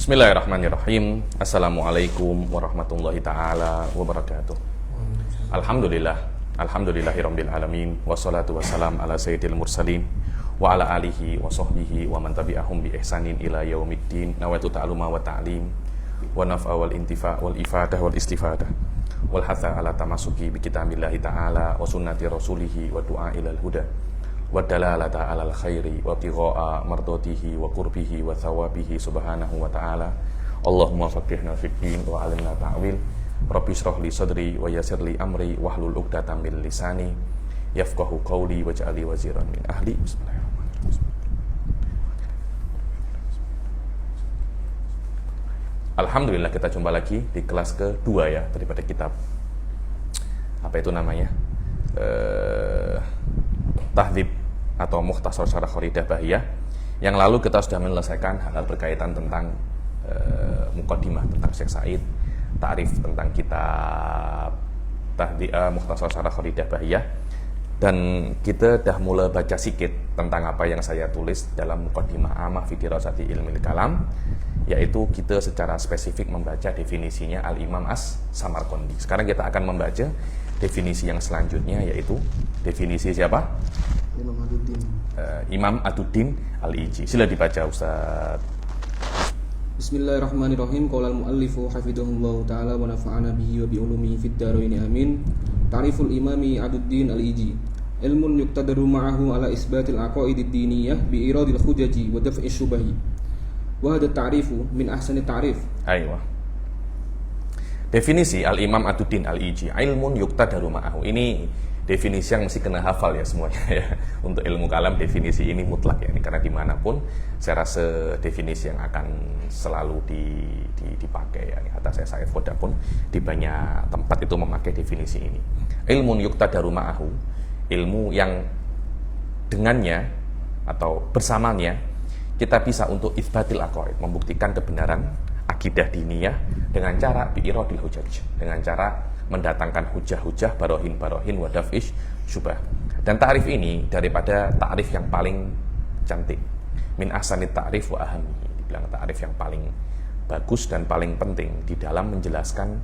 Bismillahirrahmanirrahim. Assalamualaikum warahmatullahi ta'ala wabarakatuh. Alhamdulillahirabbil alamin. Wassalatu wassalam ala sayyidil mursalin wa ala alihi wa sahbihi wa man tabi'ahum bi ihsanin ila yaumiddin. Nawaitu ta'aluma wa ta'lim wa naf'a wal intifa' wal ifadah wal istifadah wal hatha ala tamasuki bi kitabillahi ta'ala wa sunnati rasulihi wa du'a ilal huda wa dalalata alal khairi wa tigha'a mardatihi wa qurbihi wa thawabihi subhanahu wa ta'ala. Allahumma faqihna fid din wa alimna ta'wil. Rabbi shrah li sadri wa yassir li amri wahlul 'uqdatam min lisani yafqahu qawli waj'alni waziran min ahli. Bismillahirrahmanirrahim. Alhamdulillah, kita jumpa lagi di kelas kedua ya daripada kitab apa itu namanya, Tahdhib atau Mukhtasar Syarah Qaidah Bahiyah. Yang lalu kita sudah menyelesaikan hal-hal berkaitan tentang muqaddimah tentang Syekh Said, ta'rif tentang kitab Mukhtasar Syarah Qaidah Bahiyah, dan kita dah mulai baca sikit tentang apa yang saya tulis dalam muqaddimah amah fi dirasati ilmil kalam, yaitu kita secara spesifik membaca definisinya Al-Imam As-Samarqandi. Sekarang kita akan membaca definisi yang selanjutnya, yaitu definisi siapa? Imam Aduddin Al-Iji. Sila dibaca Ustaz. Bismillahirrahmanirrahim. Qala al-muallifu hafidhahullahu ta'ala wa nafa'ana bihi wa bi ulumihi fid dharain amin. Ta'riful imami Aduddin Al-Iji: ilmun yuqtadaru ma'ahu ala isbatil aqaidid diniyah bi iradil hujaji wa daf'i syubahi. Wa hadha ta'rifu min ahsani ta'rif. Aywa. Definisi Al-Imam Aduddin Al-Iji, ilmun yuqtadaru ma'ahu. Ini definisi yang mesti kena hafal ya semuanya ya. Untuk ilmu kalam definisi ini mutlak ya, ini karena dimanapun saya rasa definisi yang akan selalu dipakai ya. Kata saya Said Foda pun di banyak tempat itu memakai definisi ini. Ilmun yuqtadaru ma'ahu, ilmu yang dengannya atau bersamanya kita bisa untuk itsbatil aqaid, membuktikan kebenaran akidah diniyah dengan cara bi'iradil hujaj, dengan cara mendatangkan hujah-hujah, barohin-barohin, wa daf'ish syubah. Dan ta'rif ini daripada ta'rif yang paling cantik, min ahsanit ta'rif wa ahami, dibilang ta'rif yang paling bagus dan paling penting di dalam menjelaskan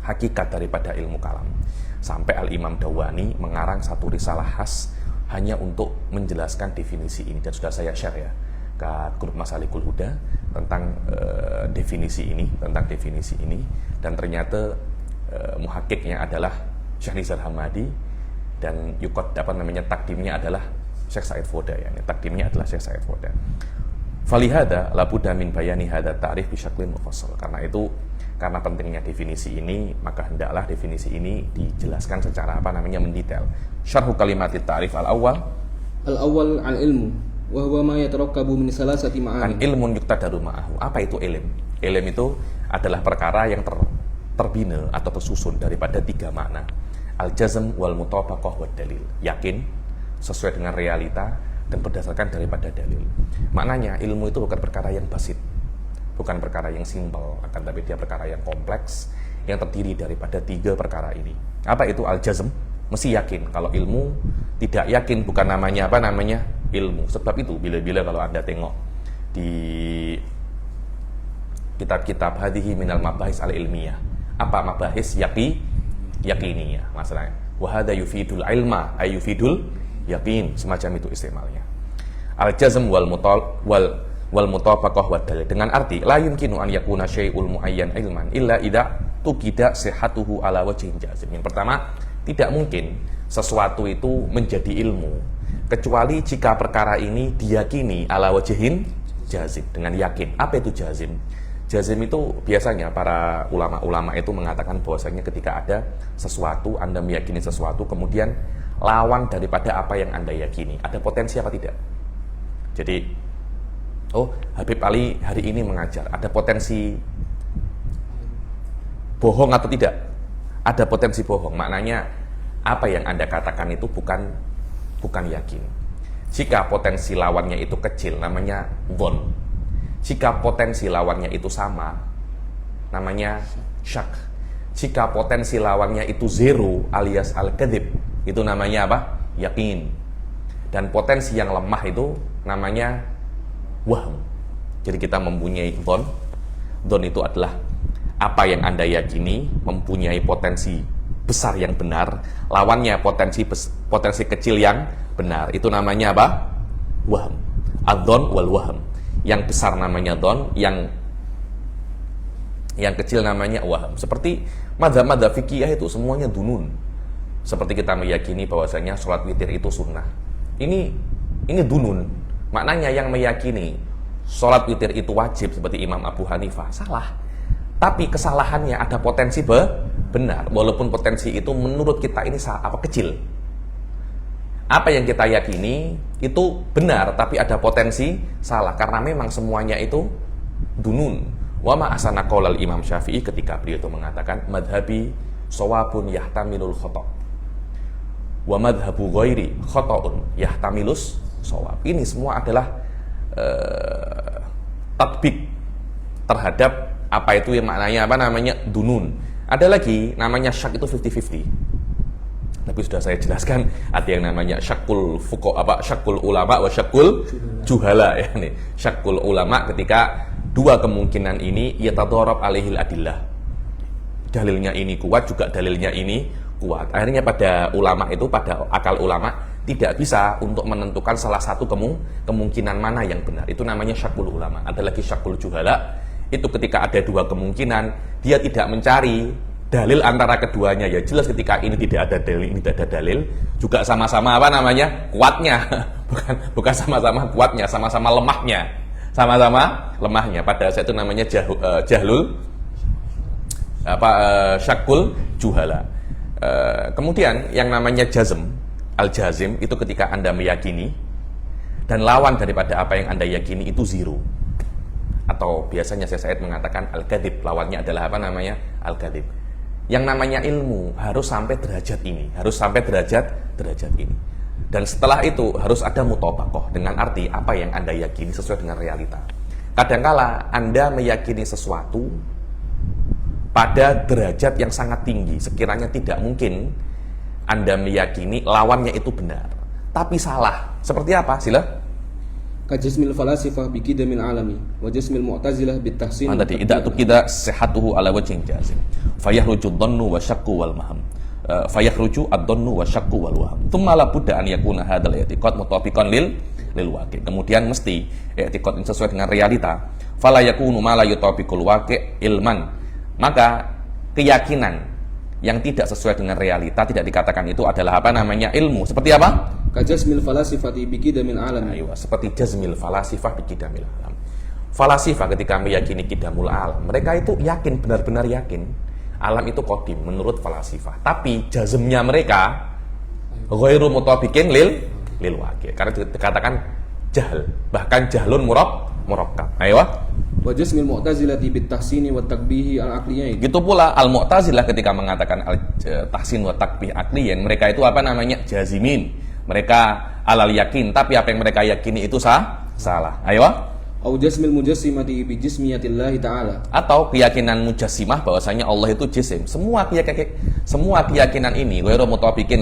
hakikat daripada ilmu kalam. Sampai Al-Imam Dawani mengarang satu risalah khas hanya untuk menjelaskan definisi ini, dan sudah saya share ya ke grup Masalikul Huda tentang definisi ini, dan ternyata muhakkiknya adalah Syekh Nizar Hamadi, dan takdimnya adalah Syekh Said Foda ya. Takdimnya adalah Syekh Said Foda. Falihada labudda min bayani hadza ta'rif bi syaklin mufassal. Karena pentingnya definisi ini, maka hendaklah definisi ini dijelaskan secara mendetail. Syarhu kalimatit ta'rif al-awwal al-ilmu wa huwa ma yatarakkabu min salasati ma'ani. Kan ilmun yuqtadaru ma'ahu. Apa itu ilm? Ilm itu adalah perkara yang terbina atau tersusun daripada tiga makna: al-jazm wal mutabaqah wad dalil. Yakin sesuai dengan realita dan berdasarkan daripada dalil. Maknanya ilmu itu bukan perkara yang basit, bukan perkara yang simpel, akan tapi dia perkara yang kompleks yang terdiri daripada tiga perkara ini. Apa itu al-jazm? Mesti yakin. Kalau ilmu tidak yakin, bukan namanya ilmu. Sebab itu bila-bila kalau Anda tengok di kitab-kitab hadhihi minal mabahis al-ilmiyah, apa mabahis yakiniyah masalahnya, wa hadza yufidul ilma ay yufidul yakin, semacam itu istimalnya. Al-jazm wal mutabaqah wad dalil, dengan arti la yumkinu an yakuna syai'ul muayyan ilman illa idza tuqida sihhatuhu ala wajhin jazim. Yang pertama, tidak mungkin sesuatu itu menjadi ilmu kecuali jika perkara ini diyakini ala wajhin jazim, dengan yakin. Apa itu jazim? Jazim itu biasanya para ulama-ulama itu mengatakan bahwasanya ketika ada sesuatu, Anda meyakini sesuatu, kemudian lawan daripada apa yang Anda yakini, ada potensi apa tidak? Jadi, Habib Ali hari ini mengajar, ada potensi bohong atau tidak? Ada potensi bohong. Maknanya apa yang Anda katakan itu bukan yakin. Jika potensi lawannya itu kecil, namanya dhon. Jika potensi lawannya itu sama, namanya syak. Jika potensi lawannya itu zero alias al-kadzib, itu namanya apa? Yakin. Dan potensi yang lemah itu namanya wahm. Jadi kita mempunyai dhon. Dhon itu adalah apa yang Anda yakini mempunyai potensi besar yang benar, lawannya potensi kecil yang benar. Itu namanya apa? Waham. Ad-dhon wal waham. Yang besar namanya dhon, yang kecil namanya waham. Seperti madzhab-madzhab fikih itu semuanya dunun. Seperti kita meyakini bahwasanya sholat witir itu sunnah. Ini dunun. Maknanya yang meyakini sholat witir itu wajib seperti Imam Abu Hanifah salah. Tapi kesalahannya ada potensi benar, walaupun potensi itu menurut kita ini kecil. Apa yang kita yakini itu benar, tapi ada potensi salah karena memang semuanya itu dunun. Wa ma asana qaulal Imam Syafi'i ketika beliau itu mengatakan madhabi shawabun yahtamilul khata'. Wa madhabu ghairi khata'un yahtamilus shawab. Ini semua adalah tatbik terhadap apa itu yang maknanya dunun. Ada lagi namanya syak itu 50-50. Tapi sudah saya jelaskan, ada yang namanya syakul syakul ulama wa syakul juhala ya nih. Syakul ulama ketika dua kemungkinan ini yatadharab alaihil adillah. Dalilnya ini kuat juga dalilnya ini kuat. Akhirnya pada ulama itu, pada akal ulama tidak bisa untuk menentukan salah satu kemungkinan mana yang benar. Itu namanya syakul ulama. Ada lagi syakul juhala. Itu ketika ada dua kemungkinan, dia tidak mencari dalil antara keduanya. Ya jelas ketika ini tidak ada dalil, ini tidak ada dalil, juga sama-sama kuatnya. Bukan sama-sama kuatnya, sama-sama lemahnya. Sama-sama lemahnya. Pada saat itu namanya jahlul syakul juhala. Kemudian yang namanya jazm, al-jazim itu ketika Anda meyakini dan lawan daripada apa yang Anda yakini itu zero. Atau biasanya saya mengatakan al-kadhib, lawannya adalah al-kadhib. Yang namanya ilmu harus sampai derajat ini, harus sampai derajat ini. Dan setelah itu harus ada mutabaqah, dengan arti apa yang Anda yakini sesuai dengan realita. Kadangkala Anda meyakini sesuatu pada derajat yang sangat tinggi, sekiranya tidak mungkin Anda meyakini lawannya itu benar, tapi salah. Seperti apa? Sila. Kajasmil falasifah bikidamil alami wa jasmil mu'tazilah bitahsin. Tadi idza tuqida sihhatuhu ala wajhin jazim fayakhruju dhannu wa syakku wal maham fayakhruju ad-dhannu wa syakku wal waham thumma la budda an yakuna hadzal i'tiqad mutabiqan lil waqi'. Kemudian mesti i'tiqad ini sesuai dengan realita. Fala yakunu ma la yutabiqul waqi' ilman. Maka keyakinan yang tidak sesuai dengan realita tidak dikatakan itu adalah ilmu. Seperti apa? Kajasmil falasifati bikidamil alam. Seperti jazmil falasifah bikidamil alam. Falasifah ketika meyakini kidamul alam, mereka itu yakin, benar-benar yakin alam itu qadim menurut falasifah. Tapi jazmnya mereka ghairu mutabiqin lil waqi'. Karena dikatakan jahl, bahkan jahlun murakkab. Wa jasmil mu'tazilati bitahsini wa takbihi al-aqliyain. Gitu pula al-mu'tazilah ketika mengatakan tahsin wa takbih aqliyain, mereka itu jazimin. Mereka alal yakin, tapi apa yang mereka yakini itu salah. Au jasmil mujassimati bi jismiyatillahi ta'ala. Atau keyakinan mujassimah bahwasanya Allah itu jisim. Semua keyakinan ini ghairu mutabiqin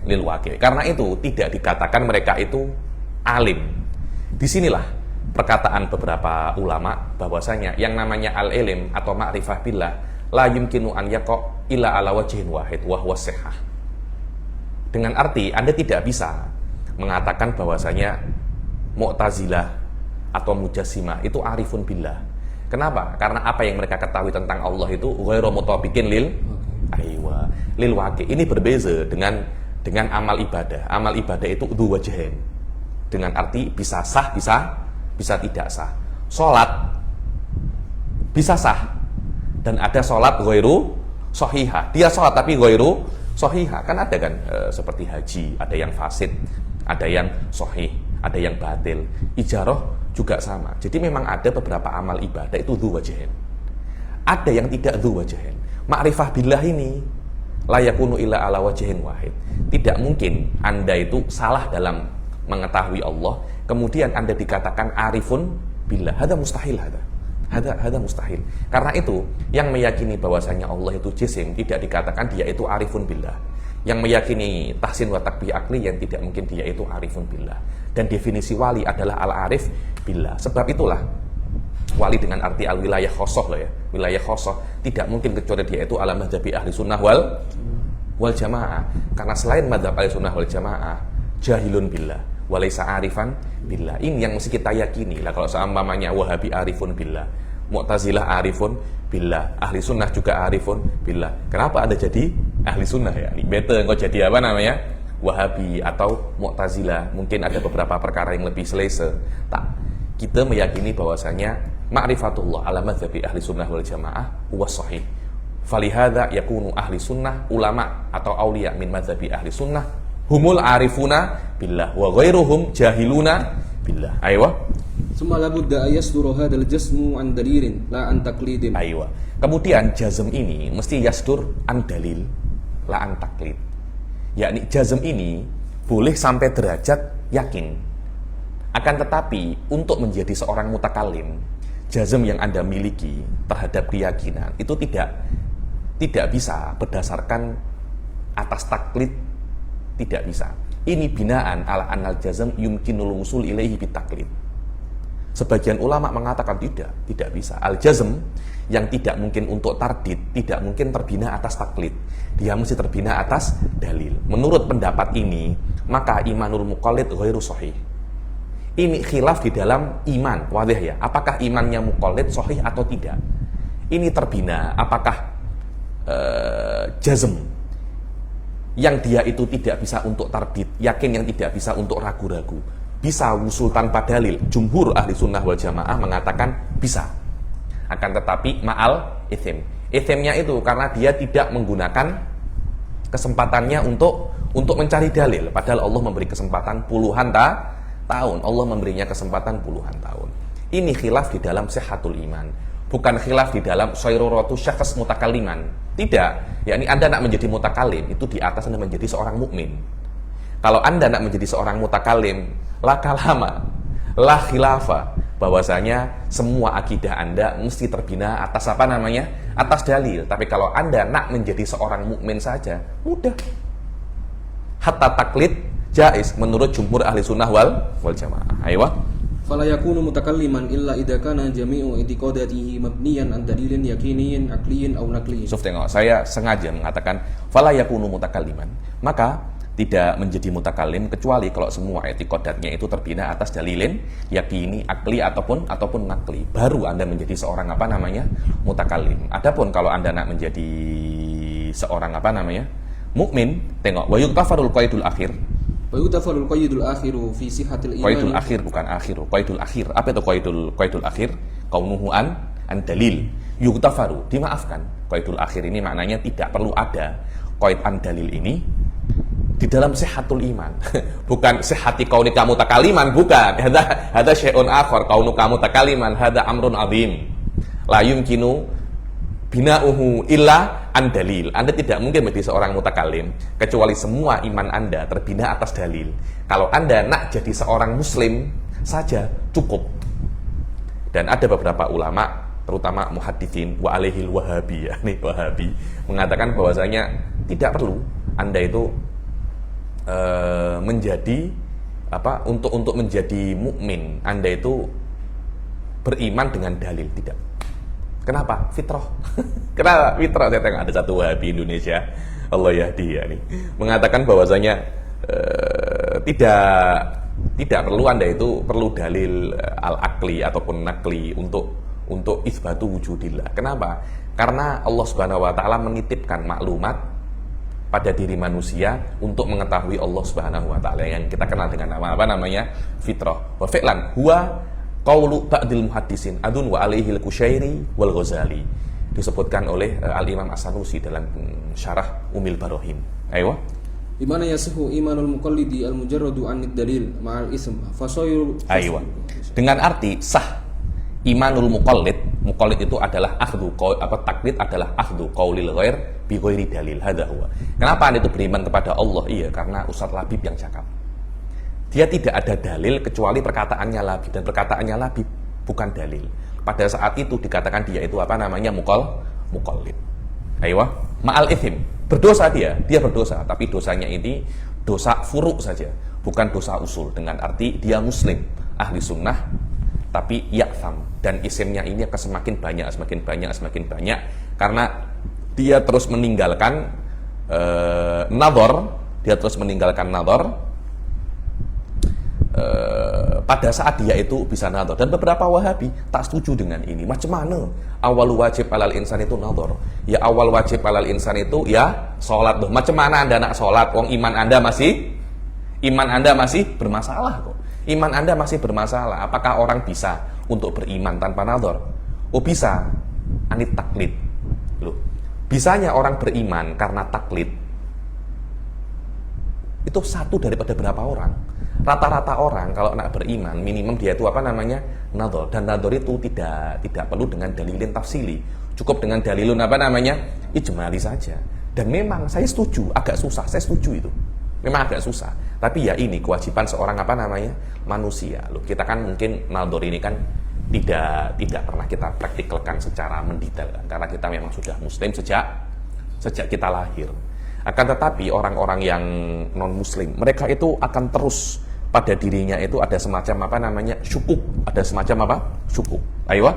lil waqi'. Karena itu tidak dikatakan mereka itu alim. Disinilah perkataan beberapa ulama bahwasanya yang namanya al-ilm atau ma'rifah billah la yumkinu an yaqa illa ala wajhin wahid wa huwa sihhah. Dengan arti Anda tidak bisa mengatakan bahwasanya Mu'tazilah atau Mujassimah itu arifun billah. Kenapa? Karena apa yang mereka ketahui tentang Allah itu ghairu mutabiqin lil waqi'. Ini berbeza dengan amal ibadah. Amal ibadah itu dzu wajhain. Dengan arti bisa sah, bisa tidak sah. Salat bisa sah dan ada salat ghairu shahihah. Dia salat tapi ghairu shahihah. Kan ada kan seperti haji, ada yang fasid, ada yang sahih, ada yang batil. Ijarah juga sama. Jadi memang ada beberapa amal ibadah itu dzu wajhain. Ada yang tidak dzu wajhain. Ma'rifah billah ini la yakunu illa ala wajhin wahid. Tidak mungkin Anda itu salah dalam mengetahui Allah, kemudian Anda dikatakan arifun billah. Hada mustahil, hada mustahil. Karena itu, yang meyakini bahwasanya Allah itu jisim tidak dikatakan dia itu arifun billah. Yang meyakini tahsin wa takbih akli yang tidak mungkin dia itu arifun billah. Dan definisi wali adalah al-arif billah. Sebab itulah kecuali dengan arti al-wilayah khosoh loh ya. Wilayah khosoh tidak mungkin kecuali dia itu ala madzhabi ahli sunnah wal jamaah. Karena selain madzhab ahli sunnah wal jamaah, jahilun billah walaysa arifan billah. Ini yang mesti kita yakini lah. Kalau seumpamanya Wahabi arifun billah, Mu'tazilah arifun billah, ahli sunnah juga arifun billah. Kenapa Anda jadi ahli sunnah ya? Ini bete engkau jadi apa namanya? Wahabi atau Mu'tazilah. Mungkin ada beberapa perkara yang lebih selesa. Tak, kita meyakini bahwasanya ma'rifatullah ala madzhabi ahli sunnah wal jamaah huwa sahih. Falihada yakunu ahli sunnah ulama atau aulia min madzhabi ahli sunnah humul arifuna billah wa ghairuhum jahiluna billah. Aywa. Summa la budda ayasduru hadzal jasmu an dalilin la an taqlidin. Aywa. Kemudian jazm ini mesti yasdur an dalil la an taqlid. Yakni jazm ini boleh sampai derajat yakin. Akan tetapi untuk menjadi seorang mutakalim, jazm yang Anda miliki terhadap keyakinan itu tidak bisa berdasarkan atas taklid, tidak bisa. Ini binaan ala anal jazm yumkinul wusul ilaihi bitaklid. Sebagian ulama mengatakan tidak bisa. Al jazm yang tidak mungkin untuk tardid, tidak mungkin terbina atas taklid. Dia mesti terbina atas dalil. Menurut pendapat ini, maka imanul muqallid ghairu sahih. Ini khilaf di dalam iman, wadih ya. Apakah imannya muqallid sahih atau tidak? Ini terbina apakah jazm yang dia itu tidak bisa untuk tardid, yakin yang tidak bisa untuk ragu-ragu, bisa wusul tanpa dalil. Jumhur ahli sunnah wal jamaah mengatakan bisa. Akan tetapi ma'al ithim. Ithimnya itu karena dia tidak menggunakan kesempatannya untuk mencari dalil. Padahal Allah memberi kesempatan puluhan tahun. Allah memberinya kesempatan puluhan tahun. Ini khilaf di dalam sihhatul iman. Bukan khilaf di dalam sayruratu syakhs mutakaliman. Tidak, yakni Anda nak menjadi mutakalim itu di atas Anda menjadi seorang mukmin. Kalau Anda nak menjadi seorang mutakalim, la kalama, la khilafa, bahwasanya semua akidah Anda mesti terbina atas apa namanya? Atas dalil. Tapi kalau Anda nak menjadi seorang mukmin saja, mudah. Hatta taklid jaiz menurut jumhur ahli sunnah wal jamaah. Aywa. Fala yakunu mutakalliman illa idza kana jami'u i'tiqadatihi mabniyan an dalilin yaqiniyin aqliyin aw naqliyin. Tengok, saya sengaja mengatakan fala yakunu mutakalliman. Maka tidak menjadi mutakalim kecuali kalau semua i'tiqadatnya itu terbina atas dalilin yakini, akli ataupun naqli. Baru Anda menjadi seorang apa namanya? Mutakalim. Adapun kalau Anda nak menjadi seorang apa namanya? Mukmin, tengok wa yuktafarul qaidul akhir. Wa yutafarul qaidul akhiru fi sihhatil iman. Qaidul akhir bukan akhiru, qaidul akhir. Apa itu qaidul akhir? Kaunuhu an dalil. Yutafaru, dimaafkan. Qaidul akhir ini maknanya tidak perlu ada qaid an dalil ini di dalam sihhatul iman. Bukan sihhati kaunika mutakaliman, bukan. Hada syai'un akhar, kaunuka mutakaliman, hada amrun azim. La yumkinu bina'uhu illa an dalil. Anda tidak mungkin menjadi seorang mutakalim kecuali semua iman Anda terbina atas dalil. Kalau Anda nak jadi seorang muslim saja cukup. Dan ada beberapa ulama, terutama muhadditsin wa alaihil wahabi, ya, nih wahabi, mengatakan bahwasanya tidak perlu Anda itu menjadi apa untuk menjadi mukmin. Anda itu beriman dengan dalil, tidak. Kenapa? Fitrah. Kenapa? Fitrah. Saya tengok ada satu wahabi Indonesia, Allah yahdi ya nih, mengatakan bahwasanya tidak perlu Anda itu perlu dalil al-akli ataupun nakli untuk isbatu wujudillah. Kenapa? Karena Allah Subhanahu wa taala menitipkan maklumat pada diri manusia untuk mengetahui Allah Subhanahu wa taala yang kita kenal dengan nama apa namanya? Fitrah. Wa fi'lan huwa qaulu ba'dil muhaddisin adun wa alaihi al-Kusyairi wal Ghazali. Disebutkan oleh Al-Imam As-Sanusi dalam syarah Umil Barohim. Ayo. Dimana yasihu imanul muqallidi al-mujarradu anid dalil ma'al ism fasayru. Ayo. Dengan arti sah imanul muqallid itu adalah akhdhu taklid adalah akhdhu qaulil ghair bi ghairi dalil. Hadza huwa. Kenapa Anda itu beriman kepada Allah? Iya, karena Ustaz Labib yang cakap. Dia tidak ada dalil kecuali perkataannya Labib, dan perkataannya Labib bukan dalil. Pada saat itu dikatakan dia itu apa namanya? Muqallid. Ayo, ma'al ithim. Berdosa dia berdosa, tapi dosanya ini dosa furu' saja, bukan dosa usul. Dengan arti dia muslim, ahli sunnah, tapi ya'tham, dan isimnya ini akan semakin banyak karena dia terus meninggalkan nadhar, pada saat dia itu bisa nadhar. Dan beberapa Wahabi tak setuju dengan ini. Macam mana awal wajib alal insan itu nadhar? Ya awal wajib alal insan itu ya sholat. Macam mana Anda nak sholat? Wong iman Anda masih bermasalah kok. Iman Anda masih bermasalah. Apakah orang bisa untuk beriman tanpa nadhar? Oh bisa. Anit taklid. Loh, bisanya orang beriman karena taklid itu satu daripada berapa orang? Rata-rata orang kalau nak beriman minimum dia itu nadhar, dan nadhar itu tidak perlu dengan dalilin tafsili, cukup dengan dalilun ijmali saja. Dan memang saya setuju, agak susah, saya setuju itu. Memang agak susah. Tapi ya ini kewajiban seorang manusia. Loh, kita kan mungkin nadhar ini kan tidak pernah kita praktikalkan secara mendetail kan? Karena kita memang sudah muslim sejak kita lahir. Akan tetapi orang-orang yang non muslim, mereka itu akan terus pada dirinya itu ada semacam syukuk, ada semacam syukuk. Aywa.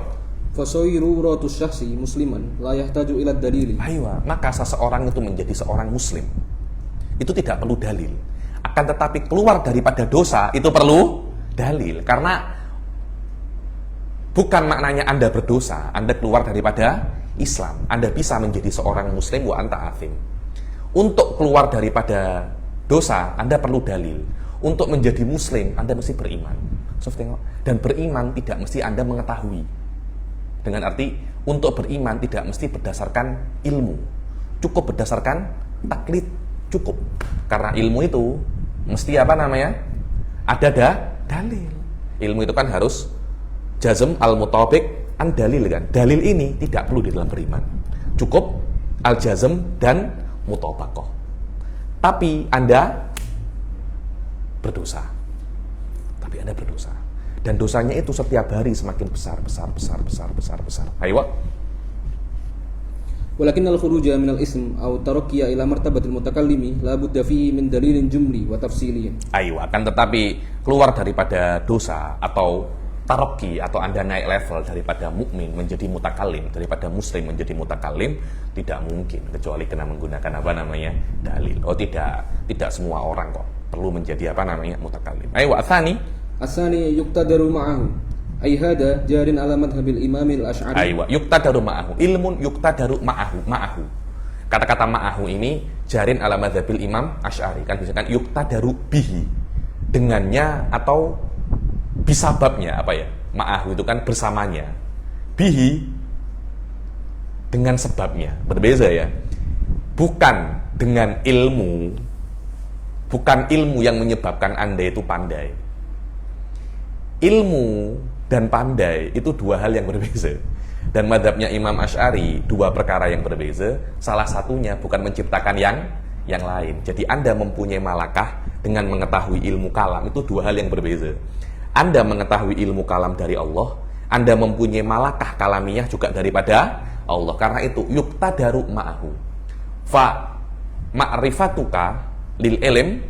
Fasairu ratus syahsi musliman la yahtaju ila dalil. Aywa, maka seseorang itu menjadi seorang muslim itu tidak perlu dalil. Akan tetapi keluar daripada dosa itu perlu dalil, karena bukan maknanya Anda berdosa, Anda keluar daripada Islam. Anda bisa menjadi seorang muslim wa anta athim. Untuk keluar daripada dosa, Anda perlu dalil. Untuk menjadi muslim, Anda mesti beriman. Dan beriman tidak mesti Anda mengetahui. Dengan arti, untuk beriman tidak mesti berdasarkan ilmu. Cukup berdasarkan taklid, cukup. Karena ilmu itu mesti ada dalil. Ilmu itu kan harus jazm al-mutabiq an dalil kan. Dalil ini tidak perlu di dalam beriman. Cukup al-jazm dan mutabaqah. Tapi Anda berdosa. Dan dosanya itu setiap hari semakin besar. Ayo. Walakin al-khuruja min al-ism aw tarakkiya ila martabatil mutakallimi la budda fihi min dalilin jumli wa tafsili. Ayo, akan tetapi keluar daripada dosa atau tarakki, atau Anda naik level daripada mukmin menjadi mutakallim, daripada muslim menjadi mutakallim, tidak mungkin kecuali kena menggunakan dalil. Oh tidak semua orang kok perlu menjadi mutakallim. Ayo, asani yuqtadaru ma'ahu. Ay hada jarin ala madhhabil imam al-Asy'ari. Aywa, yuqtadaru ma'ahu. Ilmun yuqtadaru ma'ahu. Kata-kata ma'ahu ini jarin ala madhhabil imam Asy'ari. Kan bisa kan yuqtadaru bihi. Dengannya atau bisababnya ma'ahu itu kan bersamanya. Bihi dengan sebabnya. Berbeza ya. Bukan dengan ilmu. Bukan ilmu yang menyebabkan Anda itu pandai. Ilmu dan pandai itu dua hal yang berbeza. Dan madhabnya Imam Asy'ari dua perkara yang berbeza. Salah satunya bukan menciptakan yang lain. Jadi Anda mempunyai malakah dengan mengetahui ilmu kalam, itu dua hal yang berbeza. Anda mengetahui ilmu kalam dari Allah, Anda mempunyai malakah kalamiyah juga daripada Allah. Karena itu yuqtadaru ma'ahu. Fa ma'rifatuka lil ilm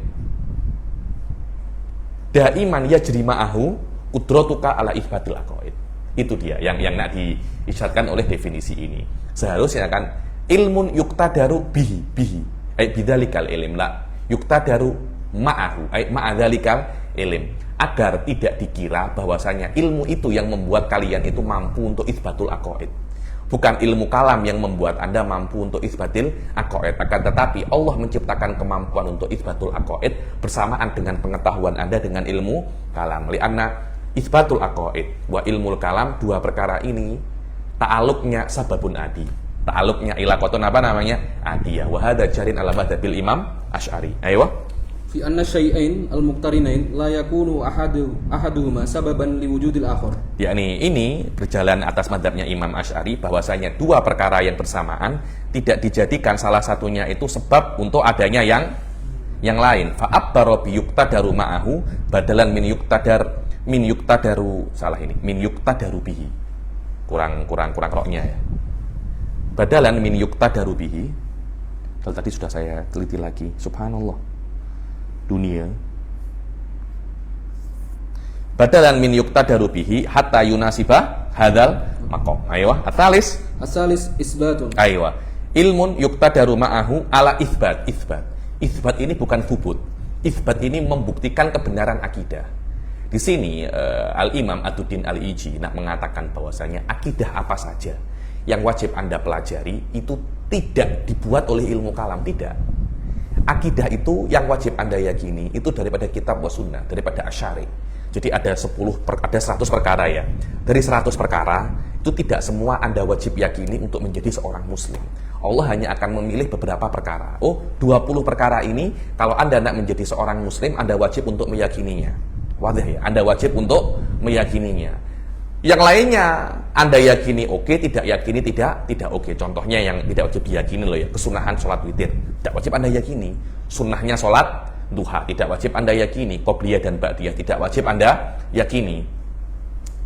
daiman yajri ma'ahu qudratuka ala ihbatil aqaid. Itu dia yang nak diisyatkan oleh definisi ini. Seharusnya kan ilmun yuqtadaru bihi ay bidzalikal ilm, la yuqtadaru ma'ahu ay ma'adzalikal ilm, agar tidak dikira bahwasanya ilmu itu yang membuat kalian itu mampu untuk isbatul aqaid. Bukan ilmu kalam yang membuat Anda mampu untuk isbatil aqaid, akan tetapi Allah menciptakan kemampuan untuk isbatul aqaid bersamaan dengan pengetahuan Anda dengan ilmu kalam. Li'anna isbatul aqaid wa ilmul kalam, dua perkara ini ta'alluqnya sababun adi. Ta'alluqnya ilaqatun adiyah. Wa hadza jarin ala madhabil Imam Asy'ari. Ayo. Fi anna syai'ain al-muqtarinain la yakunu ahaduhuma sababan liwujudil akhar. Yakni ini berjalan atas madhabnya Imam Asy'ari bahwasanya dua perkara yang bersamaan tidak dijadikan salah satunya itu sebab untuk adanya yang lain. Fa abtara bi yuqtadaru ma'ahu badalan min yuqtadaru bihi. Kurang roknya ya. Badalan min yuqtadaru bihi. Kalau tadi sudah saya teliti lagi. Subhanallah. Dunia badalan min yuqtadaru bihi hatta yunasiba hadzal maqam. Ayo, atalis. Asalis isbatun. Ayo. Ilmun yuqtadaru ma'ahu ala itsbat. Itsbat ini bukan thubut. Itsbat ini membuktikan kebenaran akidah. Di sini Al-Imam Aduddin Al-Iji nak mengatakan bahwasanya akidah apa saja yang wajib Anda pelajari itu tidak dibuat oleh ilmu kalam, tidak. Akidah itu yang wajib Anda yakini itu daripada kitab wa sunnah, daripada asyari. Jadi ada 100 perkara ya. Dari 100 perkara itu tidak semua Anda wajib yakini untuk menjadi seorang muslim. Allah hanya akan memilih beberapa perkara. Oh, 20 perkara ini kalau Anda nak menjadi seorang muslim, Anda wajib untuk meyakininya. Wadah ya, Anda wajib untuk meyakininya. Yang lainnya Anda yakini oke, tidak yakini tidak oke. Contohnya yang tidak wajib diyakini loh ya, kesunahan sholat witir, tidak wajib Anda yakini. Sunnahnya sholat duha, tidak wajib Anda yakini. Qobliyah dan ba'diyah, tidak wajib Anda yakini.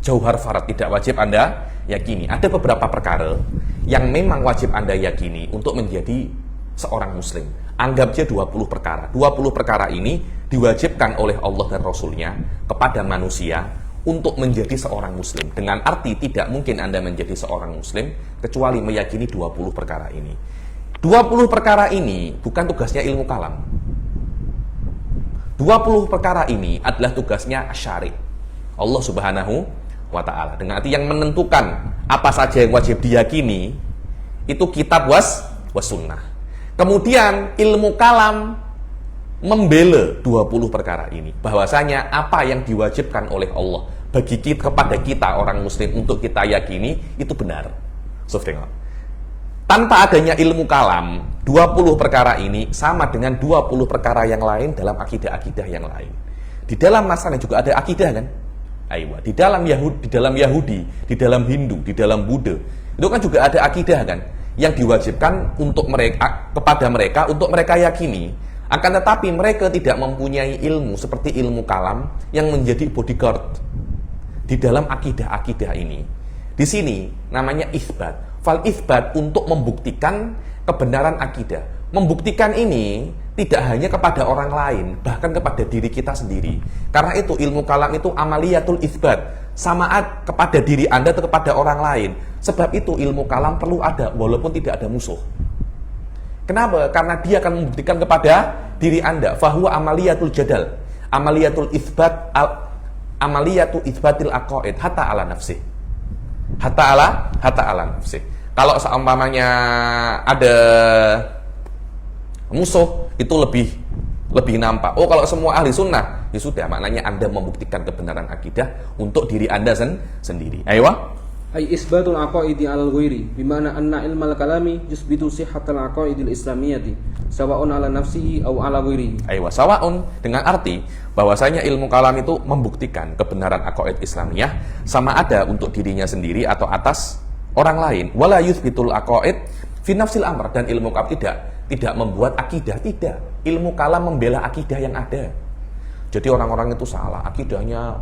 Jauhar farad, tidak wajib Anda yakini. Ada beberapa perkara yang memang wajib Anda yakini untuk menjadi seorang muslim. Anggap saja 20 perkara. 20 perkara ini diwajibkan oleh Allah dan Rasulnya kepada manusia untuk menjadi seorang muslim. Dengan arti tidak mungkin Anda menjadi seorang muslim kecuali meyakini 20 perkara ini. 20 perkara ini bukan tugasnya ilmu kalam. 20 perkara ini adalah tugasnya syari. Allah Subhanahu wa ta'ala. Dengan arti yang menentukan apa saja yang wajib diyakini itu kitab was sunnah. Kemudian ilmu kalam membela 20 perkara ini, bahwasanya apa yang diwajibkan oleh Allah bagi kita, kepada kita orang muslim untuk kita yakini itu benar. Tanpa adanya ilmu kalam, 20 perkara ini sama dengan 20 perkara yang lain dalam akidah-akidah yang lain. Di dalam masalah juga ada akidah kan? Aywa, di dalam Yahudi, di dalam Hindu, di dalam Buddha, itu kan juga ada akidah kan? Yang diwajibkan untuk mereka, kepada mereka untuk mereka yakini. Akan tetapi mereka tidak mempunyai ilmu seperti ilmu kalam yang menjadi bodyguard di dalam akidah-akidah ini. Di sini namanya isbat. Fal isbat untuk membuktikan kebenaran akidah. Membuktikan ini tidak hanya kepada orang lain, bahkan kepada diri kita sendiri. Karena itu ilmu kalam itu amaliyatul isbat. Samaat kepada diri Anda atau kepada orang lain. Sebab itu ilmu kalam perlu ada walaupun tidak ada musuh. Kenapa? Karena dia akan membuktikan kepada diri Anda. Fahuwa amaliyatul jadal, amaliyatul isbat, amaliyatul isbatil aqaid hatta ala nafsih. Hatta ala nafsih. Kalau seumpamanya ada musuh itu lebih nampak. Oh, kalau semua ahli sunnah, ya sudah, maknanya Anda membuktikan kebenaran akidah untuk diri Anda sendiri. Ayo. Ay isbatul aqaidi alal ghairi, bimana anna ilmal kalami yusbitu sihhatal aqaidil islamiyati, sawa'un ala nafsihi aw ala ghairihi. Ayo, sawa'un dengan arti bahwasanya ilmu kalam itu membuktikan kebenaran aqaid Islamiyah sama ada untuk dirinya sendiri atau atas orang lain. Wala yusbitul aqaid fi nafsil amr, dan ilmu kalam tidak membuat akidah, tidak. Ilmu kalam membela akidah yang ada. Jadi orang-orang itu salah, akidahnya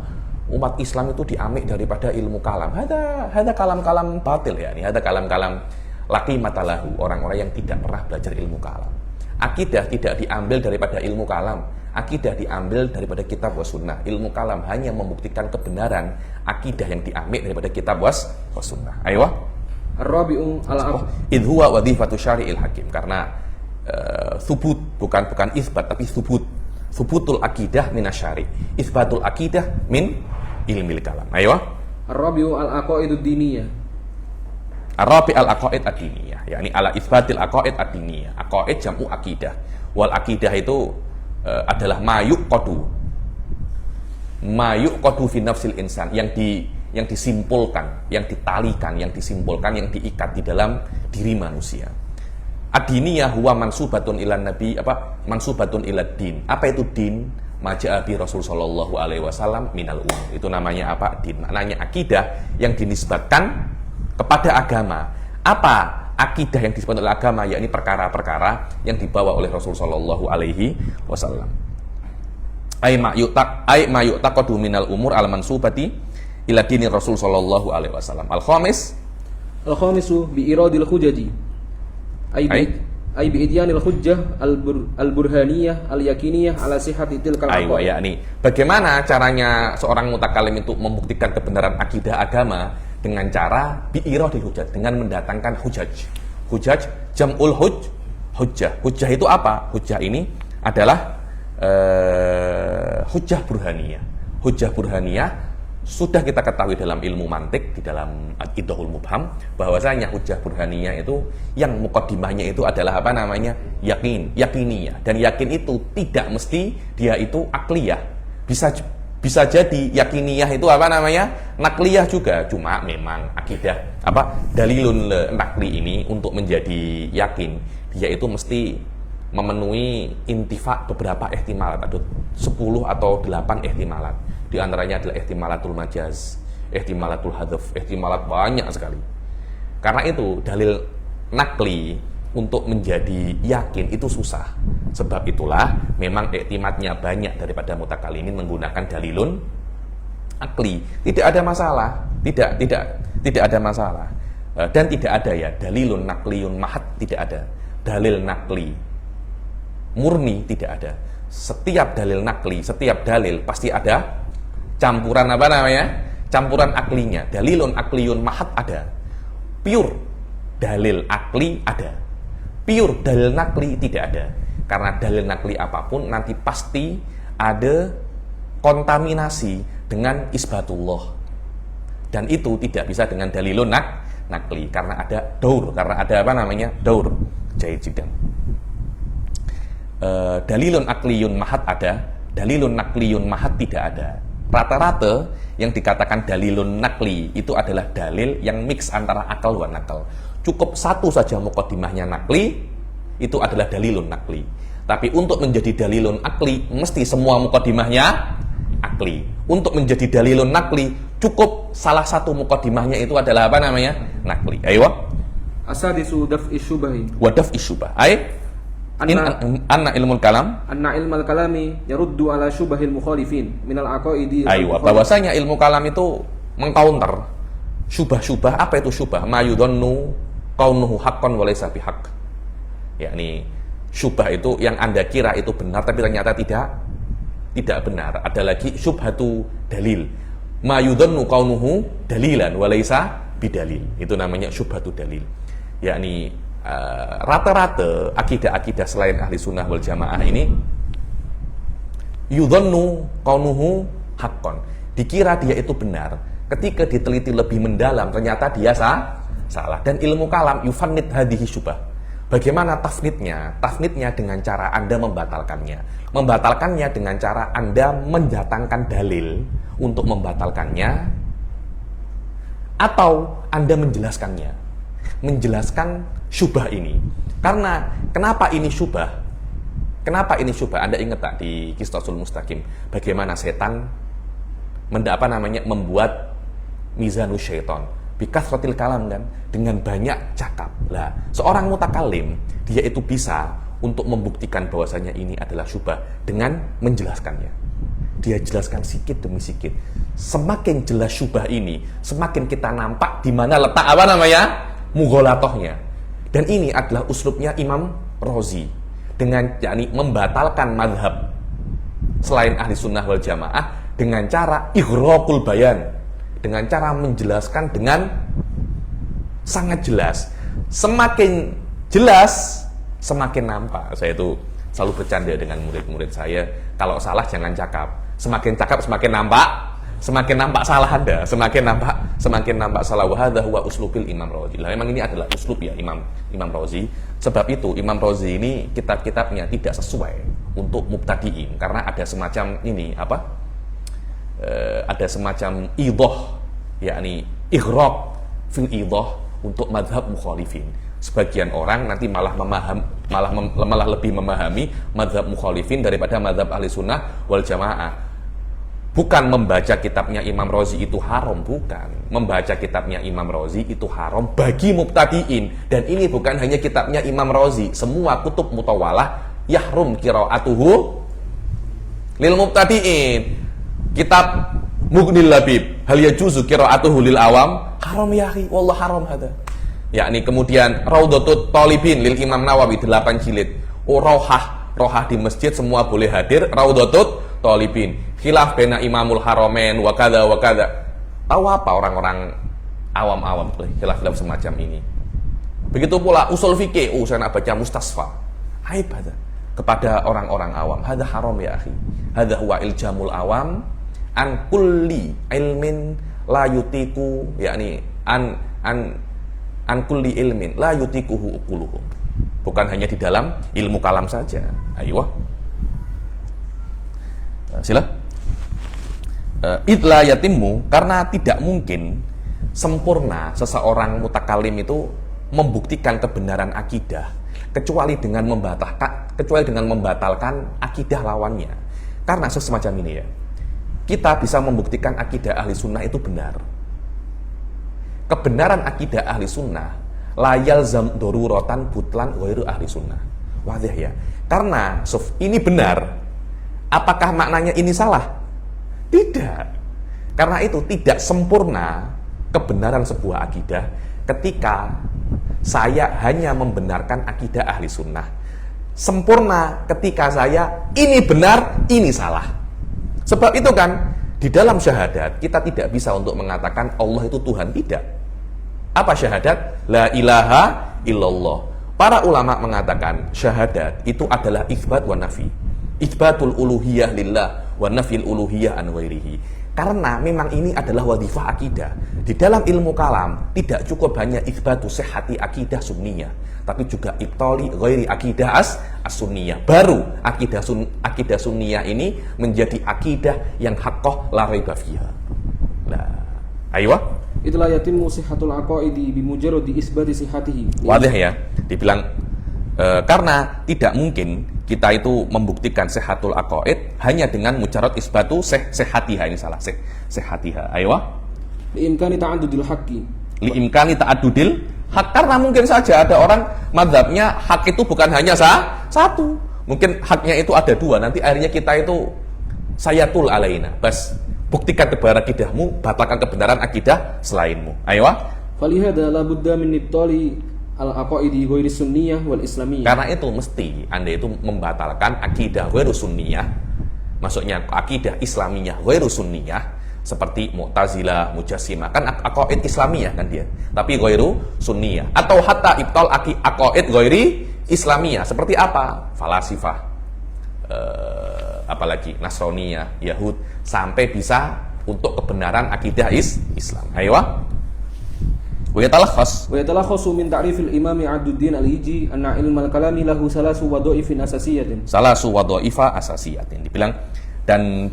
umat Islam itu diamik daripada ilmu kalam. Hada kalam-kalam batil ya, ini ada kalam-kalam laki matalahu, orang-orang yang tidak pernah belajar ilmu kalam. Akidah tidak diambil daripada ilmu kalam, akidah diambil daripada kitab wa sunnah. Ilmu kalam hanya membuktikan kebenaran akidah yang diamik daripada kitab wa sunnah. Ayo. Ar-rabi'u idh huwa wadhifatu syari'il hakim, karena thubut bukan isbat tapi thubutul akidah minasyari, isbatul akidah min ilmil kalam. Ayo. Ar-rabi'u al-aqaidud diniyah. Ar-rabi' al-aqaid ad-diniyah, yakni ala isbatil aqaid ad-diniyah. Aqaid jamu akidah. Wal akidah itu adalah mayuqadu fi nafsil insan, yang disimpulkan, yang ditalikan, yang disimpulkan, yang diikat di dalam diri manusia. Ad-diniyah huwa mansubatun ilan nabi, mansubatun ilad din. Apa itu din? Maja'a bi Rasul sallallahu alaihi wasallam minal umur. Itu namanya apa? Din. Maknanya akidah yang dinisbatkan kepada agama. Apa akidah yang disebut oleh agama? Yakni perkara-perkara yang dibawa oleh Rasul sallallahu alaihi wasallam. Ai ma yu'taqadu minal umur al mansubati ila dini Rasul sallallahu alaihi wasallam. Al-khamisu bi iradil hujaji. Ay ay bi idyanil hujjah al-burhaniyah al-yakiniyah ala sihhati tilkal Aywa, aqaid. yakni bagaimana caranya seorang mutakalim itu membuktikan kebenaran akidah agama dengan cara bi'iradil hujjah, dengan mendatangkan hujjaj. Hujjaj jam'ul hujjah. Hujjah itu apa? Hujjah ini adalah hujjah burhaniyah. Hujjah burhaniyah sudah kita ketahui dalam ilmu mantik, di dalam Idhahul Mubham, bahwasanya hujjah burhaniyah itu yang mukaddimahnya itu adalah apa namanya? Yakiniyah. Dan yakin itu tidak mesti dia itu akliyah. Bisa jadi yakiniyah itu apa namanya? Nakliyah juga. Cuma memang akidah dalilun nakli ini untuk menjadi yakin, dia itu mesti memenuhi intifa beberapa ihtimalat, ada 10 atau 8 ihtimalat. Di antaranya adalah ihtimalatul majaz, ihtimalatul hadaf, ihtimalat banyak sekali. Karena itu dalil nakli untuk menjadi yakin itu susah. Sebab itulah memang iktimadnya banyak daripada mutakalimin menggunakan dalilun akli. Tidak ada masalah, tidak ada masalah. Dan tidak ada ya dalilun nakliyun mahad, tidak ada. Dalil nakli murni tidak ada. Setiap dalil nakli, setiap dalil pasti ada campuran apa namanya? Campuran aklinya. Dalilun akliyun mahad ada. Pure dalil akli ada. Pure dalil nakli tidak ada. Karena dalil nakli apapun nanti pasti ada kontaminasi dengan isbatullah. Dan itu tidak bisa dengan dalilun nakli karena ada daur, karena ada apa namanya? Daur. Jahit jidam. Dalilun akliyun mahad ada, dalilun nakliyun mahad tidak ada. Rata-rata yang dikatakan dalilun nakli itu adalah dalil yang mix antara akal dan nakal. Cukup satu saja mukaddimahnya nakli, itu adalah dalilun nakli. Tapi untuk menjadi dalilun akli, mesti semua mukaddimahnya akli. Untuk menjadi dalilun nakli, cukup salah satu mukaddimahnya itu adalah apa namanya? Nakli. Ayo. Asadisu daf'i syubahi. Wadaf isyubah. Anna ilmul kalam. Anna ilmal kalami yaruddu ala syubahil mukhalifin minal aqaidi. Aywa, bahwasanya ilmu kalam itu mengcounter syubah-syubah. Apa itu syubah? Ma yudhannu kaunuhu haqqan wa laysa bihaq. Yakni syubah itu yang Anda kira itu benar tapi ternyata tidak benar. Ada lagi syubhatu dalil. Ma yudhannu kaunuhu dalilan wa laysa bidalil. Itu namanya syubhatu dalil. Yakni rata-rata akidah-akidah selain ahli sunnah wal jamaah ini yudhannu kaunuhu haqqan, dikira dia itu benar. Ketika diteliti lebih mendalam ternyata dia salah. Dan ilmu kalam yufannid hadhihi syubah. Bagaimana tafnidnya? Tafnidnya dengan cara Anda membatalkannya dengan cara Anda mendatangkan dalil untuk membatalkannya, atau Anda menjelaskan syubah ini. Karena kenapa ini syubah? Anda ingat tak di Qistasul Mustaqim bagaimana setan membuat mizanus syaiton bikasratil kalam, kan, dengan banyak cakap. Lah, seorang mutakalim dia itu bisa untuk membuktikan bahwasanya ini adalah syubah dengan menjelaskannya. Dia jelaskan sikit demi sikit. Semakin jelas syubah ini, semakin kita nampak di mana letak mughalatohnya. Dan ini adalah uslubnya Imam Razi dengan membatalkan madhab selain ahli sunnah wal jamaah dengan cara ighraqul bayan, dengan cara menjelaskan dengan sangat jelas. Semakin jelas semakin nampak. Saya itu selalu bercanda dengan murid-murid saya, kalau salah jangan cakap. Semakin cakap semakin nampak salah Anda, semakin nampak salah. Wa hadza huwa uslubil Imam Razi. Lah, memang ini adalah uslub ya Imam Razi. Sebab itu Imam Razi ini kitab-kitabnya tidak sesuai untuk mubtadiin karena ada semacam ada semacam idah, yakni ighraq fil idah untuk madhab mukhalifin. Sebagian orang nanti malah lebih memahami madhab mukhalifin daripada madhab ahli sunnah wal jamaah. Bukan membaca kitabnya Imam Razi itu haram, bukan. Membaca kitabnya Imam Razi itu haram bagi mubtadiin. Dan ini bukan hanya kitabnya Imam Razi, semua kutub mutawalah yahrum qiraatuhu lil mubtadiin. Kitab Mughnil Labib, hal yajuzu qiraatuhu lil awam? Haram ya akhi, wallah haram hada. yakni kemudian Raudhatut Thalibin lil Imam Nawawi 8 jilid. Rohah di masjid semua boleh hadir, Raudhatut Thalibin. Khilaf baina Imamul Haramain wa kadza wa kadza. Tahu apa orang-orang awam-awam khilaf-khilaf semacam ini. Begitu pula usul fikih, saya nak baca Mustasfa. Aib hadza kepada orang-orang awam. Hadza haram ya akhi. Hadza huwa iljamul awam an kulli ilmin la yutiku, yakni an kulli ilmin la yutikuhu uquluhum. Bukan hanya di dalam ilmu kalam saja. Ayo. Sila. Idla yatimmu, karena tidak mungkin sempurna seseorang mutakalim itu membuktikan kebenaran akidah kecuali dengan membatalkan akidah lawannya. Karena semacam ini ya. Kita bisa membuktikan akidah ahli sunnah itu benar. Kebenaran akidah ahli sunnah layal zam doruratan butlan ghairu ahli sunnah. Wadih ya. Karena ini benar. Apakah maknanya ini salah? Tidak. Karena itu tidak sempurna kebenaran sebuah akidah ketika saya hanya membenarkan akidah ahli sunnah. Sempurna ketika saya ini benar, ini salah. Sebab itu kan di dalam syahadat kita tidak bisa untuk mengatakan Allah itu Tuhan, tidak. Apa syahadat? La ilaha illallah. Para ulama mengatakan syahadat itu adalah itsbat wa nafi. Itsbatul uluhiyah lillah wa nafil uluhiyah an ghairihi. Karena memang ini adalah wadifah akidah. Di dalam ilmu kalam tidak cukup hanya itsbatu sihhati akidah sunniyah, tapi juga ibtali ghairi akidah as-sunniyah. Baru akidah sunniyah ini menjadi akidah yang haqqah la raiba fiha. Nah, ayo. Itulah yatimmu sihhatul aqaidi bimujarradi isbati sihhatihi. Wadah ya, dibilang karena tidak mungkin kita itu membuktikan sihhatul aqaid hanya dengan mujarrad isbatu sihhatiha, ini salah, sihhatiha. Ayo. Liimkani ta'addudil haqqi. Liimkani ta'addudil hak, karena mungkin saja ada orang mazhabnya hak itu bukan hanya satu. Mungkin haknya itu ada dua, nanti akhirnya kita itu sayatul alaina. Bas, buktikan kebenaran akidahmu, batalkan kebenaran akidah selainmu. Ayo. Falihada la budda min ibtali al-aqaidi ghairi sunniyah wal islamiyah. Karena itu mesti Anda itu membatalkan akidah ghairu sunniyah. Maksudnya akidah islamiyah ghairu sunniyah, seperti Mu'tazilah, Mujassimah, kan aqaid islamiyah kan dia, tapi ghairu sunniyah. Atau hatta ibtal aqaid ghairi islamiyah, seperti apa? Falasifah, apalagi Nasraniyah, Yahud, sampai bisa untuk kebenaran akidah Islam. Ayo. Wa yatalakhasu min ta'rifil Imam Adduddin Al-Iji anna ilmal kalami lahu salasu wadha'ifin asasiyatin. Salasu wadha'ifa asasiyatin. Dibilang dan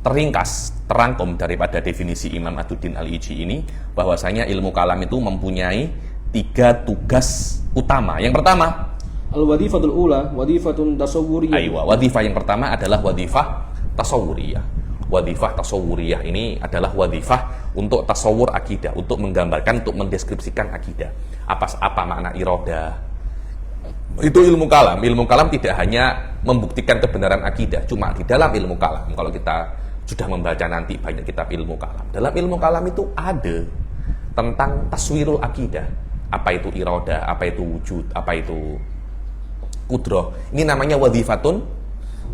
terangkum daripada definisi Imam Adduddin Al-Iji ini bahwasanya ilmu kalam itu mempunyai 3 tugas utama. Yang pertama, al-wadifatul ula, wadifatun tasawwuriyah. Aywa, wadifah yang pertama adalah wadifah tasawwuriyah. Wadifah tasawwuriyah ini adalah wadifah untuk tasawur akidah, untuk menggambarkan, untuk mendeskripsikan akidah. Apa makna iradah? Itu ilmu kalam. Ilmu kalam tidak hanya membuktikan kebenaran akidah, cuma di dalam ilmu kalam. Kalau kita sudah membaca nanti banyak kitab ilmu kalam. Dalam ilmu kalam itu ada tentang taswirul akidah. Apa itu iradah, apa itu wujud, apa itu kudrah. Ini namanya wadifatun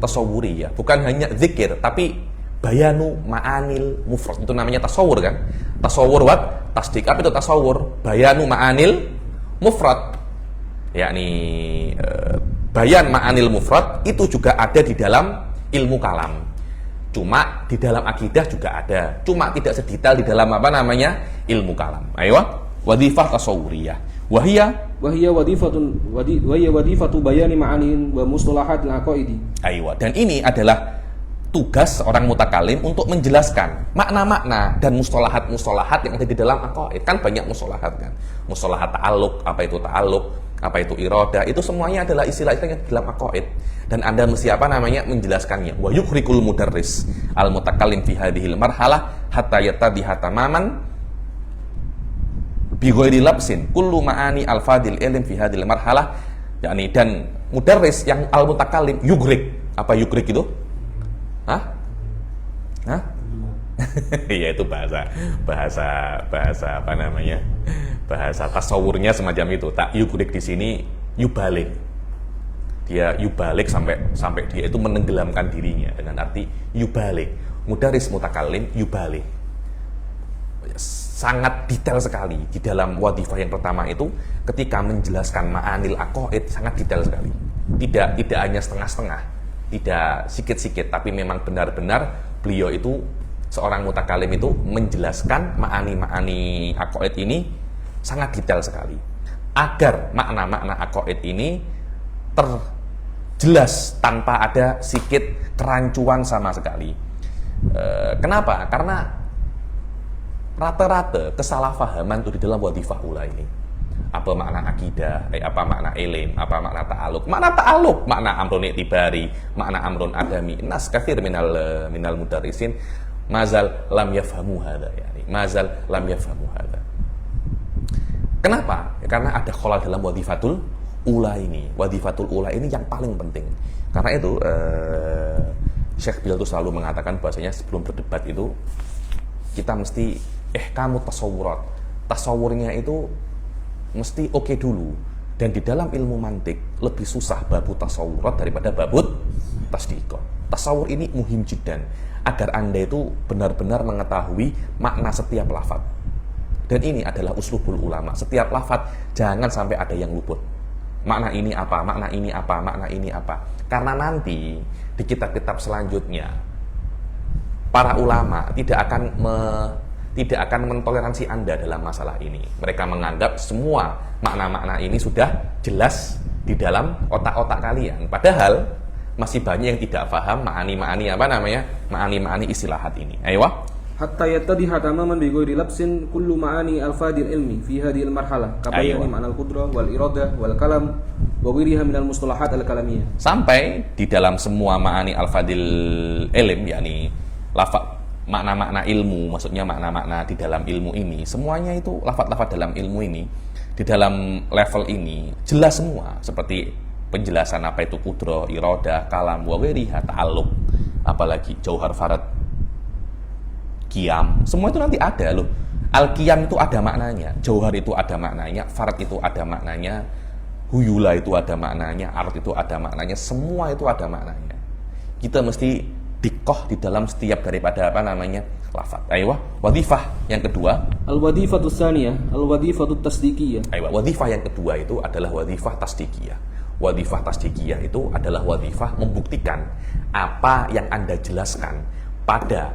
tasawwuriyah. Bukan hanya zikir, tapi bayanu ma'anil mufrad. Itu namanya tasawur kan? Tasawur wat tasdik. Apa itu tasawur? Bayanu ma'anil mufrad. Yakni bayan ma'anil mufrad itu juga ada di dalam ilmu kalam. Cuma di dalam akidah juga ada. Cuma tidak sedetail di dalam apa namanya ilmu kalam. Ayo, wadifah tasawuriyah. Wahia wadifatu bayani ma'anin wa mustalahat al-aqaidi. Ayo, dan ini adalah tugas seorang mutakalim untuk menjelaskan makna-makna dan mustalahat-mustalahat yang ada di dalam aqaid. Kan banyak mustalahat kan. Mustalahat ta'alluq, apa itu ta'alluq, apa itu iradah, itu semuanya adalah istilah-istilah yang di dalam aqaid. Dan Anda mesti apa namanya menjelaskannya. Wa yukhrikul mudarris al-mutakallim fi hadhil marhalah hatta yatadhiha tamaman bi ghairi labsin kullu ma'ani al-fadil ilm fi hadhil marhalah. yakni dan mudarris yang al-mutakallim yugrik. Apa yugrik itu? Hah? Ya itu bahasa apa namanya? bahasa tasawurnya semacam itu. Tak yubrik di sini yubalik. Dia yubalik sampai dia itu menenggelamkan dirinya dengan arti yubalik. Mudaris mutakallim yubalik. Sangat detail sekali di dalam wadifah yang pertama itu ketika menjelaskan ma'anil aqaid sangat detail sekali. Tidak hanya setengah-setengah, tidak sikit-sikit, tapi memang benar-benar beliau itu seorang mutakalim itu menjelaskan ma'ani aqaid ini sangat detail sekali agar makna-makna aqaid ini terjelas tanpa ada sikit kerancuan sama sekali. Kenapa? Karena rata-rata kesalahpahaman itu di dalam wadifah ula ini. Apa makna akidah, apa makna ilim, apa makna ta'aluk. Makna amrun i'tibari, makna amrun adami. Nas kathir minal mudarrisin mazal lam yafhamu hadza yani. Mazal lam yafhamu hadza. Kenapa? Ya, karena ada khalal dalam wadifatul ula ini. Wadifatul ula ini yang paling penting. Karena itu Syekh Bilal itu selalu mengatakan bahwasanya sebelum berdebat itu kita mesti kamu tasawurnya itu mesti oke dulu. Dan di dalam ilmu mantik lebih susah babu tasawurat daripada babut tasdiqat. Tasawur ini muhim jiddan agar Anda itu benar-benar mengetahui makna setiap lafaz. Dan ini adalah uslubul ulama. Setiap lafaz jangan sampai ada yang luput. Makna ini apa, makna ini apa, makna ini apa. Karena nanti di kitab-kitab selanjutnya para ulama tidak akan mentoleransi Anda dalam masalah ini. Mereka menganggap semua makna-makna ini sudah jelas di dalam otak-otak kalian. Padahal masih banyak yang tidak paham ma'ani apa namanya? Ma'ani istilahat ini. Ayo. Hatta yattadiha tamaman bi ghairi labsin kullu ma'ani al-fadil ilmi fi hadhihi al-marhalah kabayani ma'na al-qudrah wal iradah wal kalam wa ghiriha min al-mustalahat al-kalamiyah. Sampai di dalam semua ma'ani al-fadil ilm yakni lafaz makna-makna ilmu, maksudnya makna-makna di dalam ilmu ini, semuanya itu lafaz-lafaz dalam ilmu ini, di dalam level ini jelas semua, seperti penjelasan apa itu qudrah, iradah, kalam, wa ghiriha, ta'alluq, apalagi jauhar farad, qiyam, semua itu nanti ada loh. Al-qiyam itu ada maknanya, jauhar itu ada maknanya, farad itu ada maknanya, huyula itu ada maknanya, ard itu ada maknanya, semua itu ada maknanya. Kita mesti dikoh di dalam setiap daripada apa namanya lafaz. Ayo, wadifah yang kedua. Al-wadifatu tsaniyah, al-wadifatu tasdiqiyah. Ayo, wadifah yang kedua itu adalah wadifah tasdiqiyah. Wadifah tasdiqiyah itu adalah wadifah membuktikan apa yang Anda jelaskan pada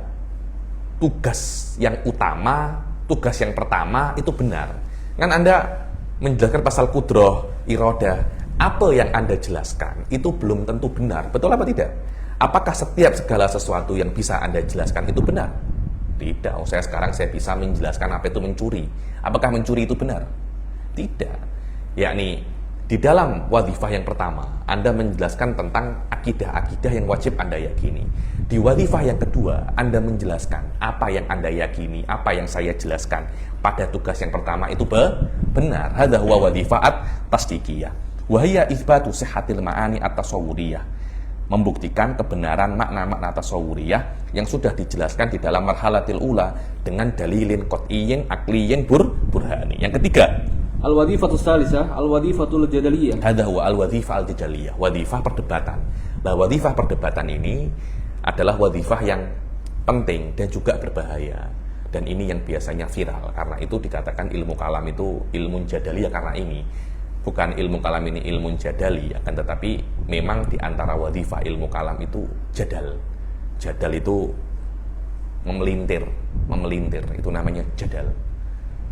tugas yang utama, tugas yang pertama itu benar. Kan Anda menjelaskan pasal qudrah, iradah, apa yang Anda jelaskan itu belum tentu benar. Betul apa tidak? Apakah setiap segala sesuatu yang bisa Anda jelaskan itu benar? Tidak. Saya bisa menjelaskan apa itu mencuri. Apakah mencuri itu benar? Tidak. Yakni di dalam wadifah yang pertama Anda menjelaskan tentang akidah-akidah yang wajib Anda yakini. Di wadifah yang kedua Anda menjelaskan apa yang Anda yakini, apa yang saya jelaskan pada tugas yang pertama itu benar. Hadza huwa wadifah tasdiqiyah. Wa hiya itsbatu sihhatil ma'ani at-tasawwuriyah. Membuktikan kebenaran makna-makna tasawuriyah yang sudah dijelaskan di dalam marhalatil ula dengan dalilin qat'iyyin aqliyyin burhani. Yang ketiga, al-wadifatu tsalisah, al-wadifatul jadaliyah. Hadza huwa al-wadifah al-jadaliyah, wadifah perdebatan. Nah, wadifah perdebatan ini adalah wadifah yang penting dan juga berbahaya. Dan ini yang biasanya viral. Karena itu dikatakan ilmu kalam itu ilmu jadaliyah karena ini. Bukan ilmu kalam ini ilmu jadali, akan tetapi memang di antara wadifah ilmu kalam itu jadal. Jadal itu memelintir, itu namanya jadal.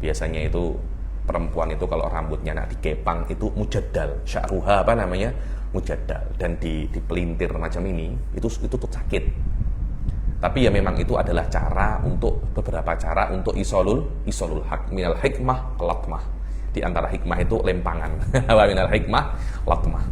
Biasanya itu perempuan itu kalau rambutnya nak dikepang itu mujaddal, sya'ruha apa namanya? Mujaddal. Dan dipelintir macam ini, itu tuh sakit. Tapi ya memang itu adalah beberapa cara untuk isolul haq minal hikmah latmah. Di antara hikmah itu lempangan. Wa minal hikmah latmah.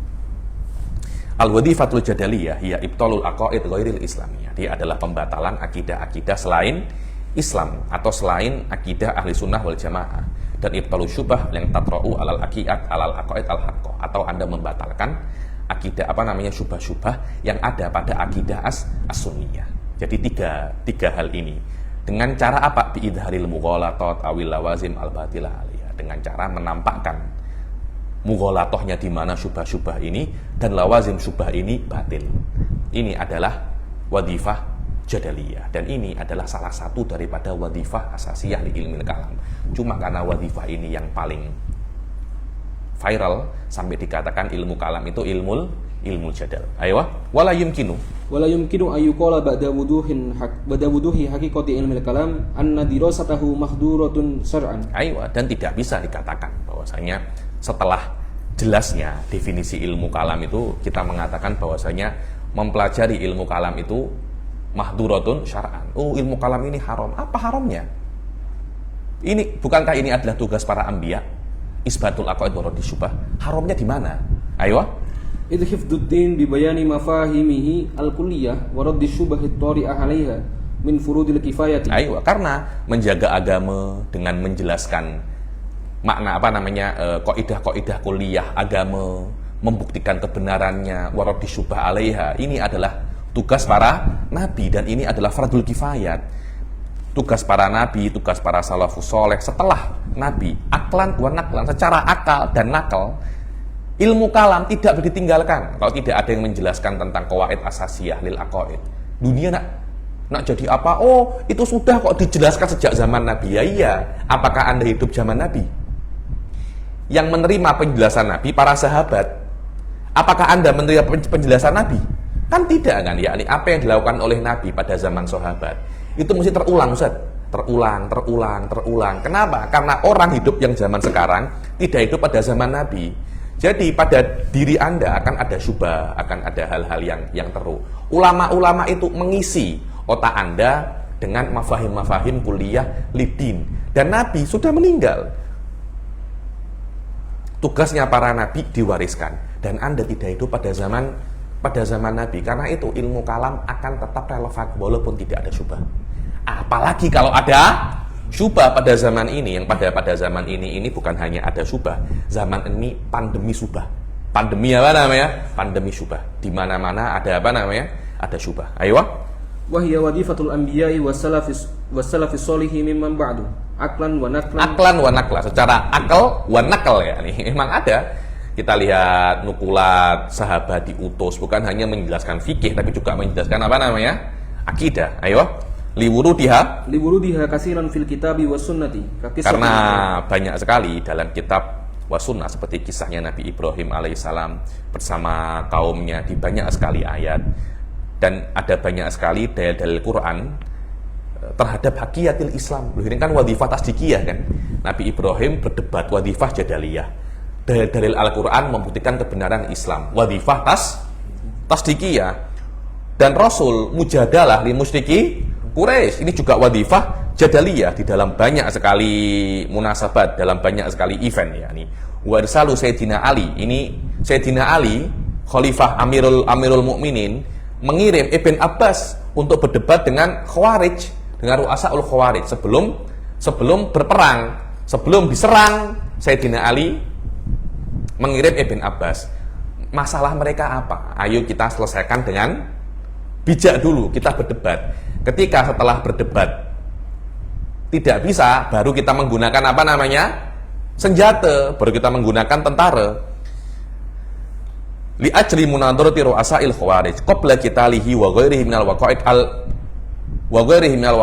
Al-wadifatul jadaliyah hiya ibtalul aqaid ghairil islamiyah. Dia adalah pembatalan akidah-akidah selain Islam atau selain akidah ahli sunnah wal jamaah, dan ibtalul syubah yang tatra'u alal aqiat alal aqaid al haqqah, atau Anda membatalkan akidah syubah-syubah yang ada pada akidah as-sunniyah. Jadi tiga hal ini dengan cara apa? Biidharil mughalatat awil lawazim al-batilah aliyah, dengan cara menampakkan mughalatohnya di mana syubah-syubah ini dan lawazim syubah ini batil. Ini adalah wadhifah jadaliyah, dan ini adalah salah satu daripada wadhifah asasiyah li ilmil kalam. Cuma karena wadhifah ini yang paling viral sampai dikatakan ilmu kalam itu ilmu jadal. Ayo, wala yumkinu ayyuqala ba'da wuduhi haqiqati ilmil kalam anna dirasatahu mahduratun syar'an. Ayo, dan tidak bisa dikatakan bahwasanya setelah jelasnya definisi ilmu kalam itu kita mengatakan bahwasanya mempelajari ilmu kalam itu mahduratun syar'an. Oh, ilmu kalam ini haram. Apa haramnya? Bukankah ini adalah tugas para anbiya? Isbatul aqaid wa raddi syubah. Haramnya di mana? Ayo. Idh hifdzuddin bi bayani mafahimihi al-kulliyah wa raddi syubahit tari'ah 'alaiha min furudil kifayati. Ayo, karena menjaga agama dengan menjelaskan makna kaidah-kaidah kuliah agama, membuktikan kebenarannya, wa raddi syubah 'alaiha. Ini adalah tugas para nabi dan ini adalah fardul kifayat. Tugas para nabi, tugas para salafus soleh setelah nabi, aklan wa naklan, secara akal dan nakal, ilmu kalam tidak boleh ditinggalkan. Kalau tidak ada yang menjelaskan tentang qawaid asasiyah lil aqaid, dunia nak jadi apa? Oh, itu sudah kok dijelaskan sejak zaman nabi. Ya iya, apakah Anda hidup zaman nabi? Yang menerima penjelasan nabi para sahabat, apakah Anda menerima penjelasan nabi? Kan tidak kan, yakni apa yang dilakukan oleh Nabi pada zaman sahabat itu mesti terulang, Ustaz. Terulang. Kenapa? Karena orang hidup yang zaman sekarang tidak hidup pada zaman Nabi. Jadi pada diri Anda akan ada syubah, akan ada hal-hal yang teru. Ulama-ulama itu mengisi otak Anda dengan mafahim-mafahim kuliah lidin. Dan Nabi sudah meninggal. Tugasnya para Nabi diwariskan. Dan Anda tidak hidup pada zaman Nabi. Karena itu ilmu kalam akan tetap relevan walaupun tidak ada syubah. Apalagi kalau ada syubah pada zaman ini. Yang pada zaman ini bukan hanya ada syubah. Zaman ini pandemi syubah. Pandemi apa namanya? Pandemi syubah. Di mana-mana ada apa namanya? Ada syubah. Ayo. Wahya wadifatul anbiya'i wassalafis sholihi mimman ba'du. Aklan wa nakla. Secara akal wa nakal ya. Nih, memang ada. Kita lihat nukulat sahabat diutus bukan hanya menjelaskan fikih tapi juga menjelaskan apa namanya? Akidah. Ayo. Liwurudiha kasiran fil kitabi was sunnati. Karena banyak sekali dalam kitab was sunnah seperti kisahnya Nabi Ibrahim alaihissalam bersama kaumnya di banyak sekali ayat, dan ada banyak sekali dalil-dalil Quran terhadap hakiyatil Islam. Ini kan wadhifah tasdikiyah kan. Nabi Ibrahim berdebat wadhifah jadaliyah. Dalil Al-Quran membuktikan kebenaran Islam. Wadhifah tasdikiyah. Dan Rasul mujadalah li musyriki Quraisy. Ini juga wadhifah jadaliyah di dalam banyak sekali munasabat, dalam banyak sekali event ya. Ini warsalu Sayyidina Ali. Ini Sayyidina Ali, Khalifah Amirul Mukminin, mengirim Ibn Abbas untuk berdebat dengan Khawarij, dengan ru'asaul Khawarij sebelum berperang, sebelum diserang. Sayyidina Ali mengirim Ibn Abbas. Masalah mereka apa? Ayo kita selesaikan dengan bijak dulu, kita berdebat. Ketika setelah berdebat tidak bisa, baru kita menggunakan apa namanya? Senjata, baru kita menggunakan tentara. Li ajri munadharati ru'asail khawarij qabla qitalihi wa ghairihi minal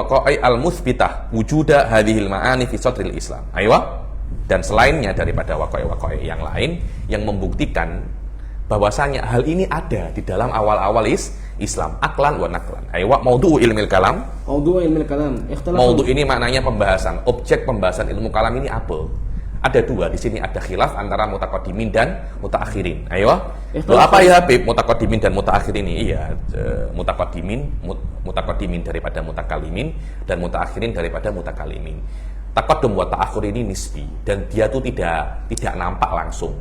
waqa'i' al-muthbitah wujuda hadhil ma'ani fi sadril Islam. Aywa. Dan selainnya daripada waqa'i' yang lain yang membuktikan bahwasanya hal ini ada di dalam awal-awal Islam, aklan wa naklan. Aywa, maudhu ilmil kalam. Maudhu ini maknanya pembahasan, objek pembahasan ilmu kalam ini apa? Ada dua di sini, ada khilaf antara mutaqaddimin dan mutaakhirin. Aywa. Apa ya Habib mutaqaddimin dan mutaakhir ini? Iya, mutaqaddimin daripada mutakalimin dan mutaakhirin daripada mutakalimin. Taqaddum wa ta'akhur ini nisbi dan dia tuh tidak nampak langsung.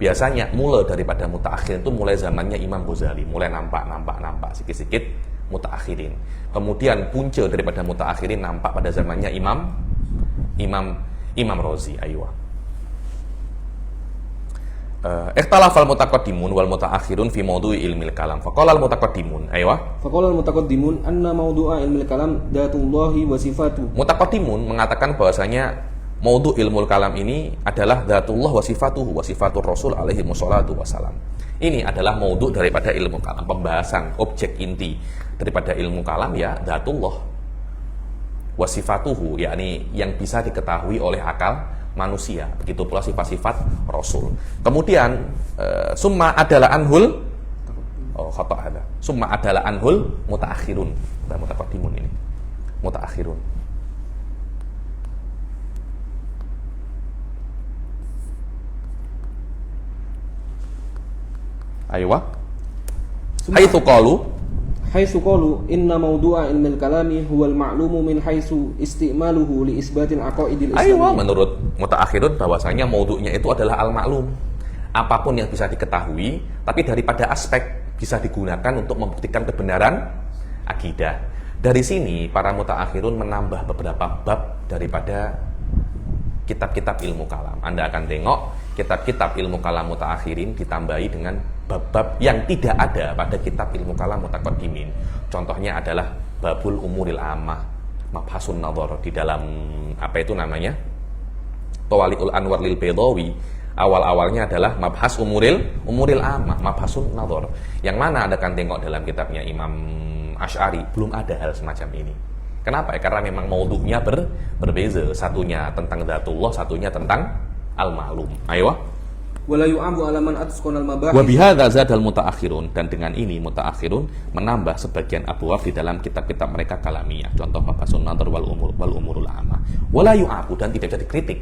Biasanya mulai daripada mutaakhirin itu mulai zamannya Imam Ghazali, mulai nampak sikit-sikit mutaakhirin. Kemudian punca daripada mutaakhirin nampak pada zamannya Imam Razi. Aywa. Ikhtalafal mutaqaddimun wal mutaakhirun fi mawdu'i ilmil kalam. Faqala al mutaqaddimun, aywa. Faqala al mutaqaddimun anna mawdu'a ilmil kalam dzatullahi wa sifatuhu. Mutaqaddimun mengatakan bahwasanya maudhu ilmu kalam ini adalah dzatullah wa sifatuhu wa sifatur rasul alaihi wassalatu wassalam. Ini adalah maudhu daripada ilmu kalam, pembahasan objek inti daripada ilmu kalam ya dzatullah wa sifatuhu, yakni yang bisa diketahui oleh akal manusia, begitu pula sifat-sifat rasul. Kemudian summa adalah anhul summa adalah anhul mutaakhirun, bukan mutaqaddimun, ini mutaakhirun. Aywa haitsu qalu inna mawdu'a ilmil kalami huwal ma'lumu min haitsu istimaluhu li isbatil aqaidil islamiyah. Aywa, menurut mutaakhirun bahwasanya maudhu'nya itu adalah al-ma'lum, apapun yang bisa diketahui tapi daripada aspek bisa digunakan untuk membuktikan kebenaran akidah. Dari sini para mutaakhirun menambah beberapa bab daripada kitab-kitab ilmu kalam. Anda akan tengok kitab-kitab ilmu kalam mutaakhirin ditambahi dengan bab-bab yang tidak ada pada kitab ilmu kalam mutaqaddimin. Contohnya adalah babul umuril ammah, mabhasun nadhar, di dalam apa itu namanya, Tawali'ul Anwar lil Baydawi. Awal-awalnya adalah mabhas umuril ammah, mabhasun nadhar. Yang mana Anda akan tengok dalam kitabnya Imam Asy'ari belum ada hal semacam ini. Kenapa? Karena memang maudhu'nya berbeza. Satunya tentang dzatullah, satunya tentang al-ma'lum. Ayo. Wala yu'abu ala man atqanal mabahis. Wa bihadza zadal mutaakhirun, dan dengan ini mutaakhirun menambah sebagian abwab di dalam kitab-kitab mereka kalamiyah. Contoh mabhasun nadhar wal umurul ammah. Wala yu'abu, dan tidak bisa dikritik.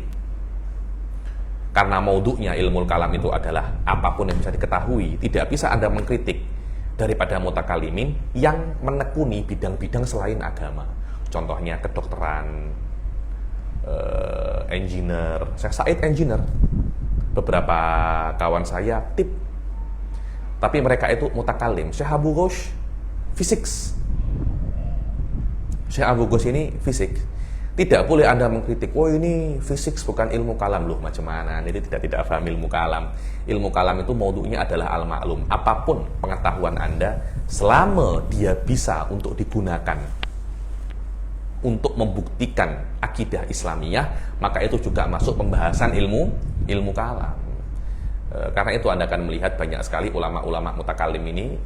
Karena maudhu'nya ilmu kalam itu adalah apapun yang bisa diketahui, tidak bisa Anda mengkritik daripada mutakalimin yang menekuni bidang-bidang selain agama. Contohnya kedokteran, engineer, Syekh Said engineer. Beberapa kawan saya tip, tapi mereka itu mutakalim. Syekh Abu Ghosh fisik. Syekh Abu Ghosh ini fisik. Tidak boleh Anda mengkritik, oh ini fisik bukan ilmu kalam. Loh, macam mana? Ini tidak paham ilmu kalam. Ilmu kalam itu maudhu'nya adalah al-ma'lum. Apapun pengetahuan Anda, selama dia bisa untuk digunakan untuk membuktikan akidah Islamiyah, maka itu juga masuk pembahasan ilmu kalam. Karena itu Anda akan melihat banyak sekali ulama-ulama mutakalim ini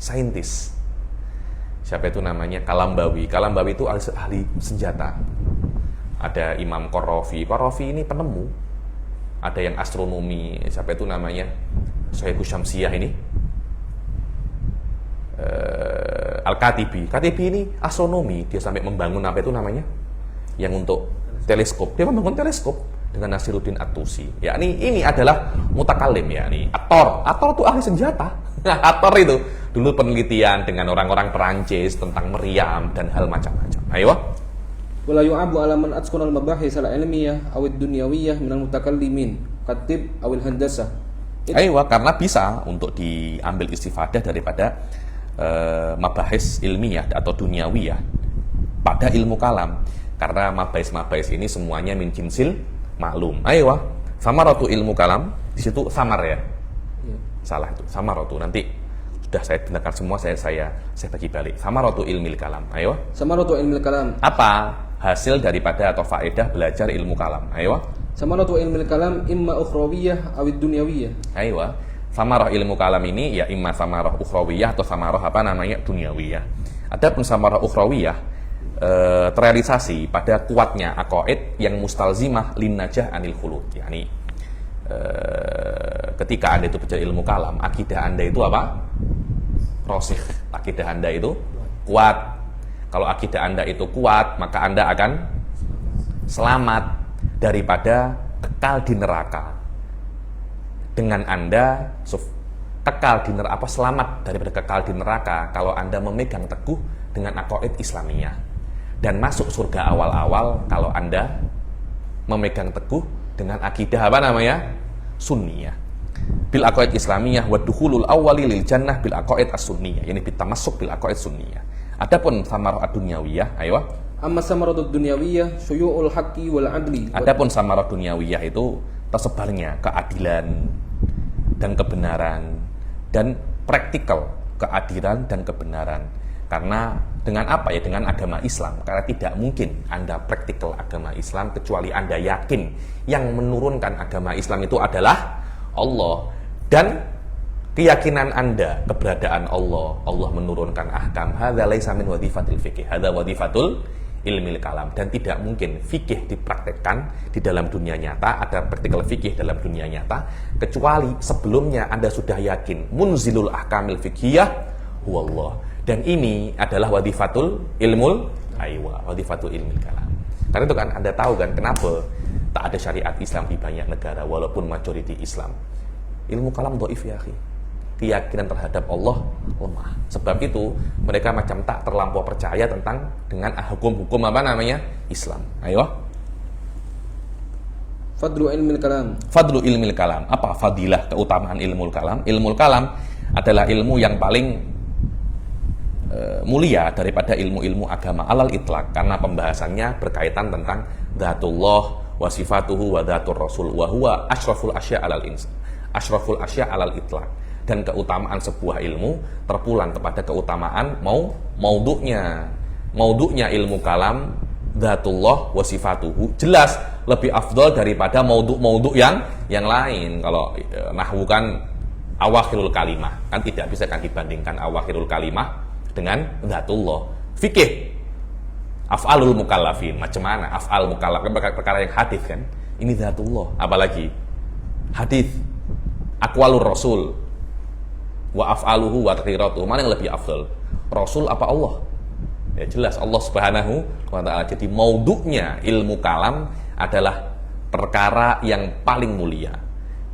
saintis. Siapa itu namanya? Kalambawi. Kalambawi itu ahli senjata. Ada Imam Qarafi. Qarafi ini penemu. Ada yang astronomi. Siapa itu namanya? Syaikhus Syamsiyah ini. Al-Katibi. Katibi ini astronomi. Dia sampai membangun apa itu namanya? Yang untuk teleskop. Dia membangun teleskop dengan Nasiruddin At-Tusi. Ya, ini adalah mutakalim, ya. Ator itu ahli senjata. Ator itu dulu penelitian dengan orang-orang Perancis tentang meriam dan hal macam-macam. Ayo. Wala yu'abu ala man atqanal mabahis al-ilmiyah awid dunyawiyah minal mutakallimin katib awil handasah. Ayo, karena bisa untuk diambil istifadah daripada mabahis ilmiah atau duniawiyah pada ilmu kalam. Karena mabahis ini semuanya min jinsil maklum. Ayo, samaratu ilmu kalam, di situ samar ya. Salah itu, samaratu. Nanti sudah saya dengarkan semua, saya bagi balik. Samaratu ilmil kalam. Ayo. Samaratu ilmil kalam. Apa hasil daripada atau faedah belajar ilmu kalam? Ayo. Samaratu ilmil kalam imma ukhrawiyah awid dunyawiyah. Ayo. Samarah ilmu kalam ini ya imma samarah ukhrawiyah atau samarah apa namanya dunyawiyah. Adapun samarah ukhrawiyah terrealisasi pada kuatnya aqaid yang mustalzimah lin najah anil khulud. Yani ketika Anda itu belajar ilmu kalam, akidah Anda itu apa? Rasikh. Akidah Anda itu kuat. Kalau akidah Anda itu kuat, maka Anda akan selamat daripada kekal di neraka. Dengan Anda kekal di neraka, selamat daripada kekal di neraka kalau Anda memegang teguh dengan aqaid Islamiyah. Dan masuk surga awal-awal kalau Anda memegang teguh dengan akidah apa namanya? Sunniyah. Bil aqaid Islamiyah wa dukhulul awwali lil jannah bil aqaid as-sunniyah. Yani bitamassuk bil aqaid sunniyah. Adapun samarah ad-dunyawiyah, ayo. Amma samarah ad-dunyawiyah syuyu'ul haqqi wal 'adli. Adapun samarah dunyawiyah itu tersebarnya keadilan dan kebenaran dan praktikal keadilan dan kebenaran Karena dengan apa ya? Dengan agama Islam. Karena tidak mungkin Anda praktikal agama Islam kecuali Anda yakin yang menurunkan agama Islam itu adalah Allah. Dan keyakinan Anda keberadaan Allah, Allah menurunkan ahkam, hadza laisa min wadhifatil fikih, hadza wadhifatul ilmil kalam. Dan tidak mungkin fikih dipraktekkan di dalam dunia nyata, ada praktikal fikih dalam dunia nyata, kecuali sebelumnya Anda sudah yakin munzilul ahkamil fikhiyah huwallah. Dan ini adalah wadhifatul ilmul wadhifatul ilmil kalam. Karena itu kan Anda tahu kan kenapa tak ada syariat Islam di banyak negara walaupun majority Islam. Ilmu kalam dhaif ya akhi. Keyakinan terhadap Allah lemah. Sebab itu mereka macam tak terlampau percaya tentang dengan hukum-hukum apa namanya Islam. Ayo. Fadlu ilmil kalam. Fadlu ilmil kalam. Apa fadilah keutamaan ilmu kalam? Ilmu kalam adalah ilmu yang paling mulia daripada ilmu-ilmu agama alal itlaq, karena pembahasannya berkaitan tentang dzatullah wa sifatuhu wa dzatur rasul wa huwa asyraful asya alal insan. Asyraful asya alal itlaq. Dan keutamaan sebuah ilmu terpulang kepada keutamaan maudhu'nya ilmu kalam dzatullah wa sifatuhu jelas lebih afdal daripada maudhu' yang lain. Kalau nahwu kan awakhirul kalimah, kan tidak bisa kan dibandingkan awakhirul kalimah dengan dzatullah. Fikih af'alul mukallafin, macam mana af'al mukallaf, perkara yang hadis kan, ini dzatullah. Apalagi hadis aqwalur rasul wa af'aluhu wa takhiratuhu, mana yang lebih afdal? Rasul apa Allah? Ya jelas Allah Subhanahu wa ta'ala. Jadi maudhu'nya ilmu kalam adalah perkara yang paling mulia.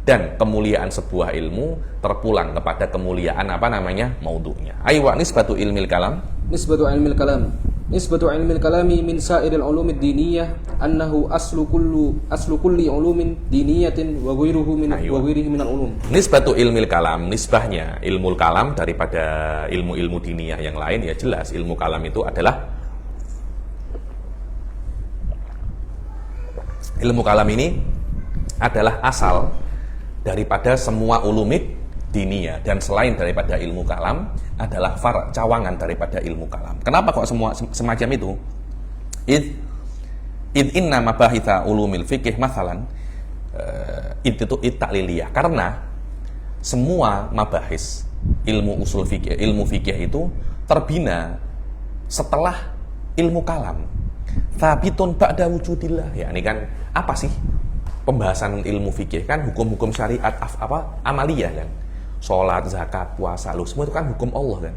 Dan kemuliaan sebuah ilmu terpulang kepada kemuliaan apa namanya? Maudhu'nya. Aywa nisbatu ilmil kalam. Nisbatu ilmil kalam. Nisbatu ilmil kalami min sa'iril ulumid diniyah annahu aslu kulli ulumin diniyatin wa ghairuhu min wa ghairihi minal ulum. Nisbatu ilmil kalam, nisbahnya ilmu kalam daripada ilmu-ilmu diniyah yang lain, ya jelas ilmu kalam itu adalah ilmu kalam ini adalah asal daripada semua ulumid diniyah, dan selain daripada ilmu kalam adalah cawangan daripada ilmu kalam. Kenapa kok semacam itu? Id inna mabahitha ulumil fikih masalan, itu takliliyah, karena semua mabahis ilmu usul fikih, ilmu fikih itu terbina setelah ilmu kalam. Thabitun ba'da wujudillah. Ya, ini kan apa sih pembahasan ilmu fikih? Kan hukum-hukum syariat amaliyah kan. Sholat, zakat, puasa, semua itu kan hukum Allah kan.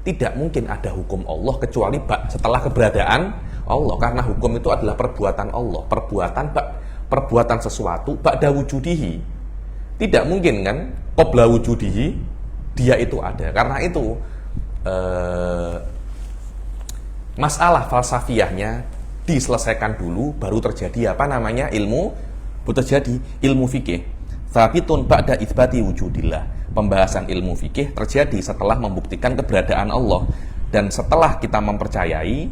Tidak mungkin ada hukum Allah kecuali setelah keberadaan Allah, karena hukum itu adalah perbuatan Allah, perbuatan sesuatu ba'da wujudihi. Tidak mungkin kan qabla wujudihi dia itu ada. Karena itu masalah falsafiyahnya diselesaikan dulu, baru terjadi apa namanya terjadi ilmu fikih. Thabitun ba'da itsbati wujudillah. Pembahasan ilmu fikih terjadi setelah membuktikan keberadaan Allah, dan setelah kita mempercayai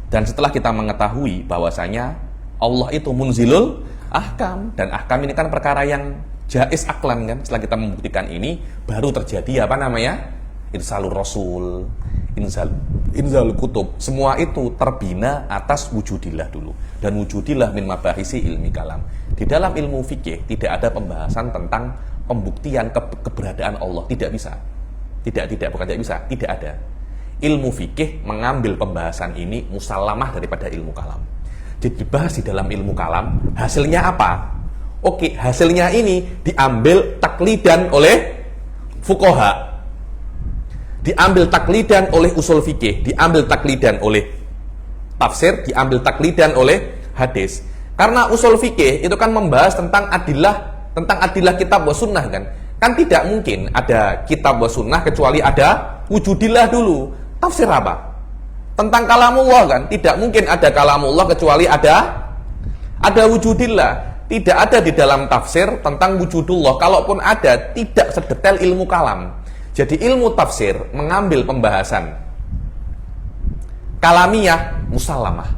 dan setelah kita mengetahui bahwasanya Allah itu munzilul ahkam, dan ahkam ini kan perkara yang jaiz aklan kan. Setelah kita membuktikan ini, baru terjadi apa namanya? Irsalur rasul, inzal kutub. Semua itu terbina atas wujudillah dulu, dan wujudillah min mabahisi ilmi kalam. Di dalam ilmu fikih tidak ada pembahasan tentang pembuktian keberadaan Allah, tidak bisa. Bukan tidak bisa, tidak ada. Ilmu fikih mengambil pembahasan ini musallamah daripada ilmu kalam. Jadi dibahas di dalam ilmu kalam, hasilnya apa? Oke, hasilnya ini diambil taklidan oleh fuqaha, diambil taklidan oleh usul fikih, diambil taklidan oleh tafsir, diambil taklidan oleh hadis. Karena usul fikih itu kan membahas tentang adilah kitab wa sunnah kan. Kan tidak mungkin ada kitab wa sunnah kecuali ada wujudillah dulu. Tafsir apa? Tentang kalamullah kan. Tidak mungkin ada kalamullah kecuali ada wujudillah. Tidak ada di dalam tafsir tentang wujudullah. Kalaupun ada, tidak sedetail ilmu kalam. Jadi ilmu tafsir mengambil pembahasan kalamiyah musallamah.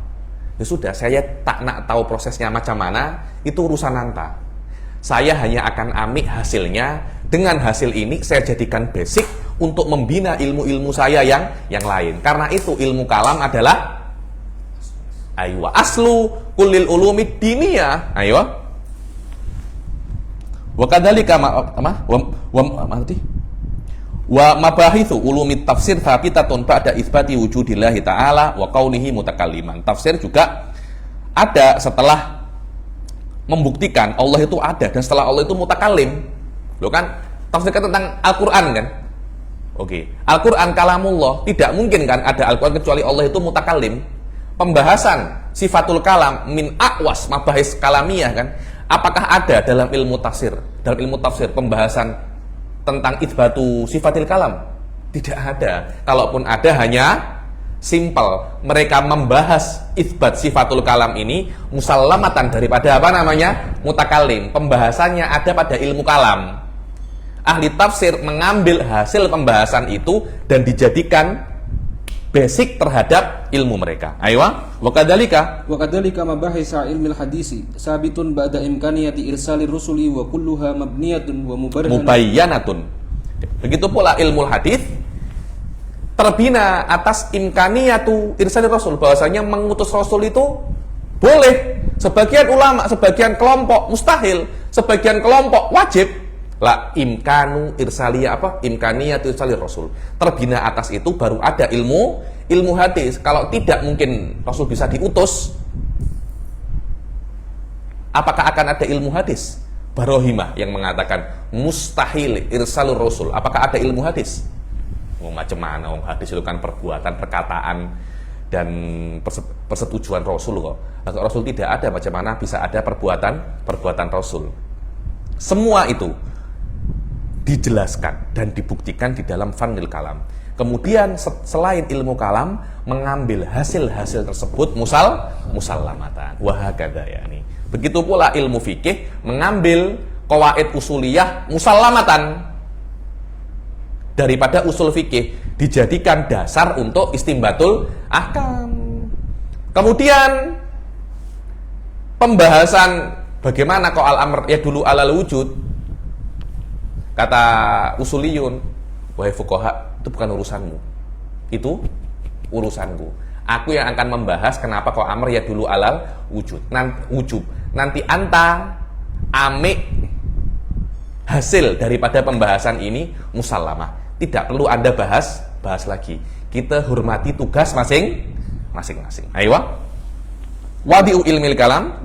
Ya sudah, saya tak nak tahu prosesnya macam mana, itu urusan anta. Saya hanya akan ambil hasilnya. Dengan hasil ini saya jadikan basic untuk membina ilmu-ilmu saya yang lain. Karena itu ilmu kalam adalah aslu kulil ulumid diniyah. Wa kadzalika wa mabahitsu ulumit tafsir thabitatun ba'da itsbati wujudillahi ta'ala wa kaunihi mutakalliman. Tafsir juga ada setelah membuktikan Allah itu ada dan setelah Allah itu mutakallim. Loh kan tafsirkan tentang Al-Qur'an kan? Oke. Al-Qur'an kalamullah, tidak mungkin kan ada Al-Qur'an kecuali Allah itu mutakallim. Pembahasan sifatul kalam min aqwas mabahis kalamiyah kan? Apakah ada dalam ilmu tafsir? Dalam ilmu tafsir pembahasan tentang itsbatu sifatil kalam? Tidak ada. Kalaupun ada hanya simple. Mereka membahas itsbat sifatul kalam ini musallamatan daripada mutakallim. Pembahasannya ada pada ilmu kalam. Ahli tafsir mengambil hasil pembahasan itu dan dijadikan basic terhadap ilmu mereka. Wa kadzalika mabahisa ilmil hadisi sabitun ba'da imkaniyati irsalir rusuli wa kulluha mabniyatun wa mubayyanatun. Begitu pula ilmu hadis terbina atas imkaniyatu irsalir rasul, bahwasanya mengutus rasul itu boleh. Sebagian ulama, sebagian kelompok mustahil, sebagian kelompok wajib. La imkanu irsaliyah imkaniyatu irsalir rasul. Terbina atas itu baru ada ilmu hadis. Kalau tidak mungkin rasul bisa diutus. Apakah akan ada ilmu hadis? Barohimah yang mengatakan mustahil irsalur rasul. Apakah ada ilmu hadis? Macam mana hadis itu kan perbuatan, perkataan dan persetujuan rasul kok. Kalau rasul tidak ada, macam mana bisa ada perbuatan rasul? Semua itu dijelaskan dan dibuktikan di dalam fanil kalam. Kemudian selain ilmu kalam mengambil hasil-hasil tersebut musallamatan. Wahakadha yani. Begitu pula ilmu fikih mengambil qawaid usuliyah musallamatan daripada usul fikih, dijadikan dasar untuk istimbatul ahkam. Kemudian pembahasan bagaimana kok al-amr ya dulu alal wujud. Kata usuliyun, wahai fuqaha, itu bukan urusanmu. Itu urusanku. Aku yang akan membahas kenapa kok amr ya dulu alal wujud. Nanti anta amik hasil daripada pembahasan ini musallamah. Tidak perlu Anda bahas lagi. Kita hormati tugas masing-masing. Aywa. Wadi'u ilmil kalam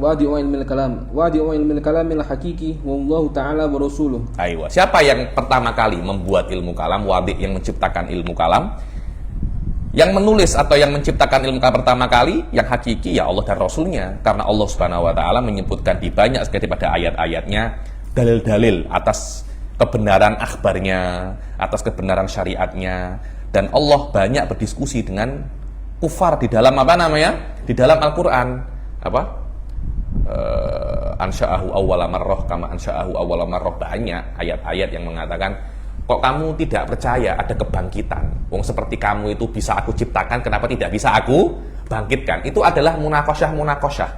il hakiki wallahu ta'ala wa rasuluh. Aywa. Siapa yang pertama kali membuat ilmu kalam? Wadi' yang menciptakan ilmu kalam. Yang menulis atau yang menciptakan ilmu kalam pertama kali yang hakiki ya Allah dan Rasulnya. Karena Allah Subhanahu wa taala menyebutkan di banyak sekali pada ayat-ayatnya dalil-dalil atas kebenaran akhbarnya, atas kebenaran syariatnya. Dan Allah banyak berdiskusi dengan kufar di dalam di dalam Al-Quran. Ansha'ahu awwala marrah kama ansha'ahu awwala marrah. Banyak ayat-ayat yang mengatakan, kok kamu tidak percaya ada kebangkitan? Wong seperti kamu itu bisa aku ciptakan, kenapa tidak bisa aku bangkitkan? Itu adalah munakosyah.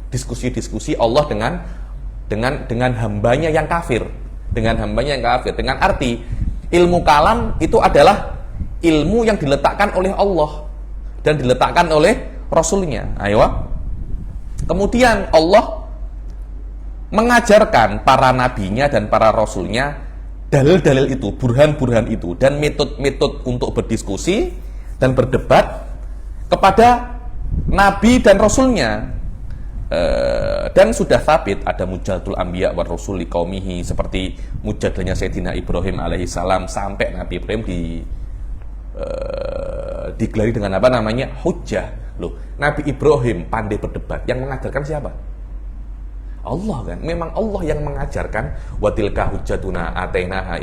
Diskusi-diskusi Allah dengan hambanya yang kafir. Dengan arti ilmu kalam itu adalah ilmu yang diletakkan oleh Allah dan diletakkan oleh Rasulnya. Kemudian Allah mengajarkan para nabinya dan para rasulnya dalil-dalil itu, burhan-burhan itu, dan metode-metode untuk berdiskusi dan berdebat kepada nabi dan rasulnya. Dan sudah sabit ada mujadlatul anbiya wa rasul liqaumihi, seperti mujadlahnya Sayyidina Ibrahim alaihissalam sampai Nabi Ibrahim digelari dengan hujjah. Loh, Nabi Ibrahim pandai berdebat, yang mengajarkan siapa? Allah kan. Memang Allah yang mengajarkan. Wa tilka hujjatuna atainaha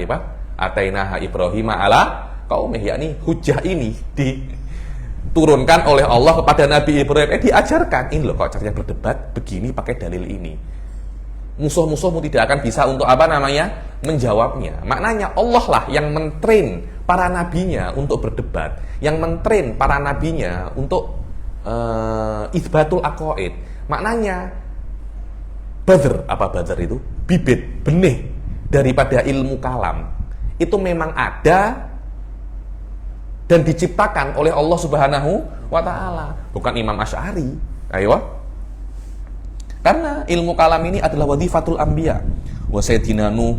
Ibrahim ala qaumih, yakni hujjah ini diturunkan oleh Allah kepada Nabi Ibrahim. Diajarkan, ini loh kok caranya berdebat begini, pakai dalil ini. Musuh-musuhmu tidak akan bisa untuk menjawabnya. Maknanya Allah lah yang mentrain para nabinya untuk berdebat, yang mentrain para nabinya untuk itsbatul aqaid. Maknanya Badr itu? Bibit, benih daripada ilmu kalam. Itu memang ada dan diciptakan oleh Allah Subhanahu wa taala, bukan Imam Asy'ari. Ayo. Karena ilmu kalam ini adalah wadifatul anbiya wa sayyidina Nuh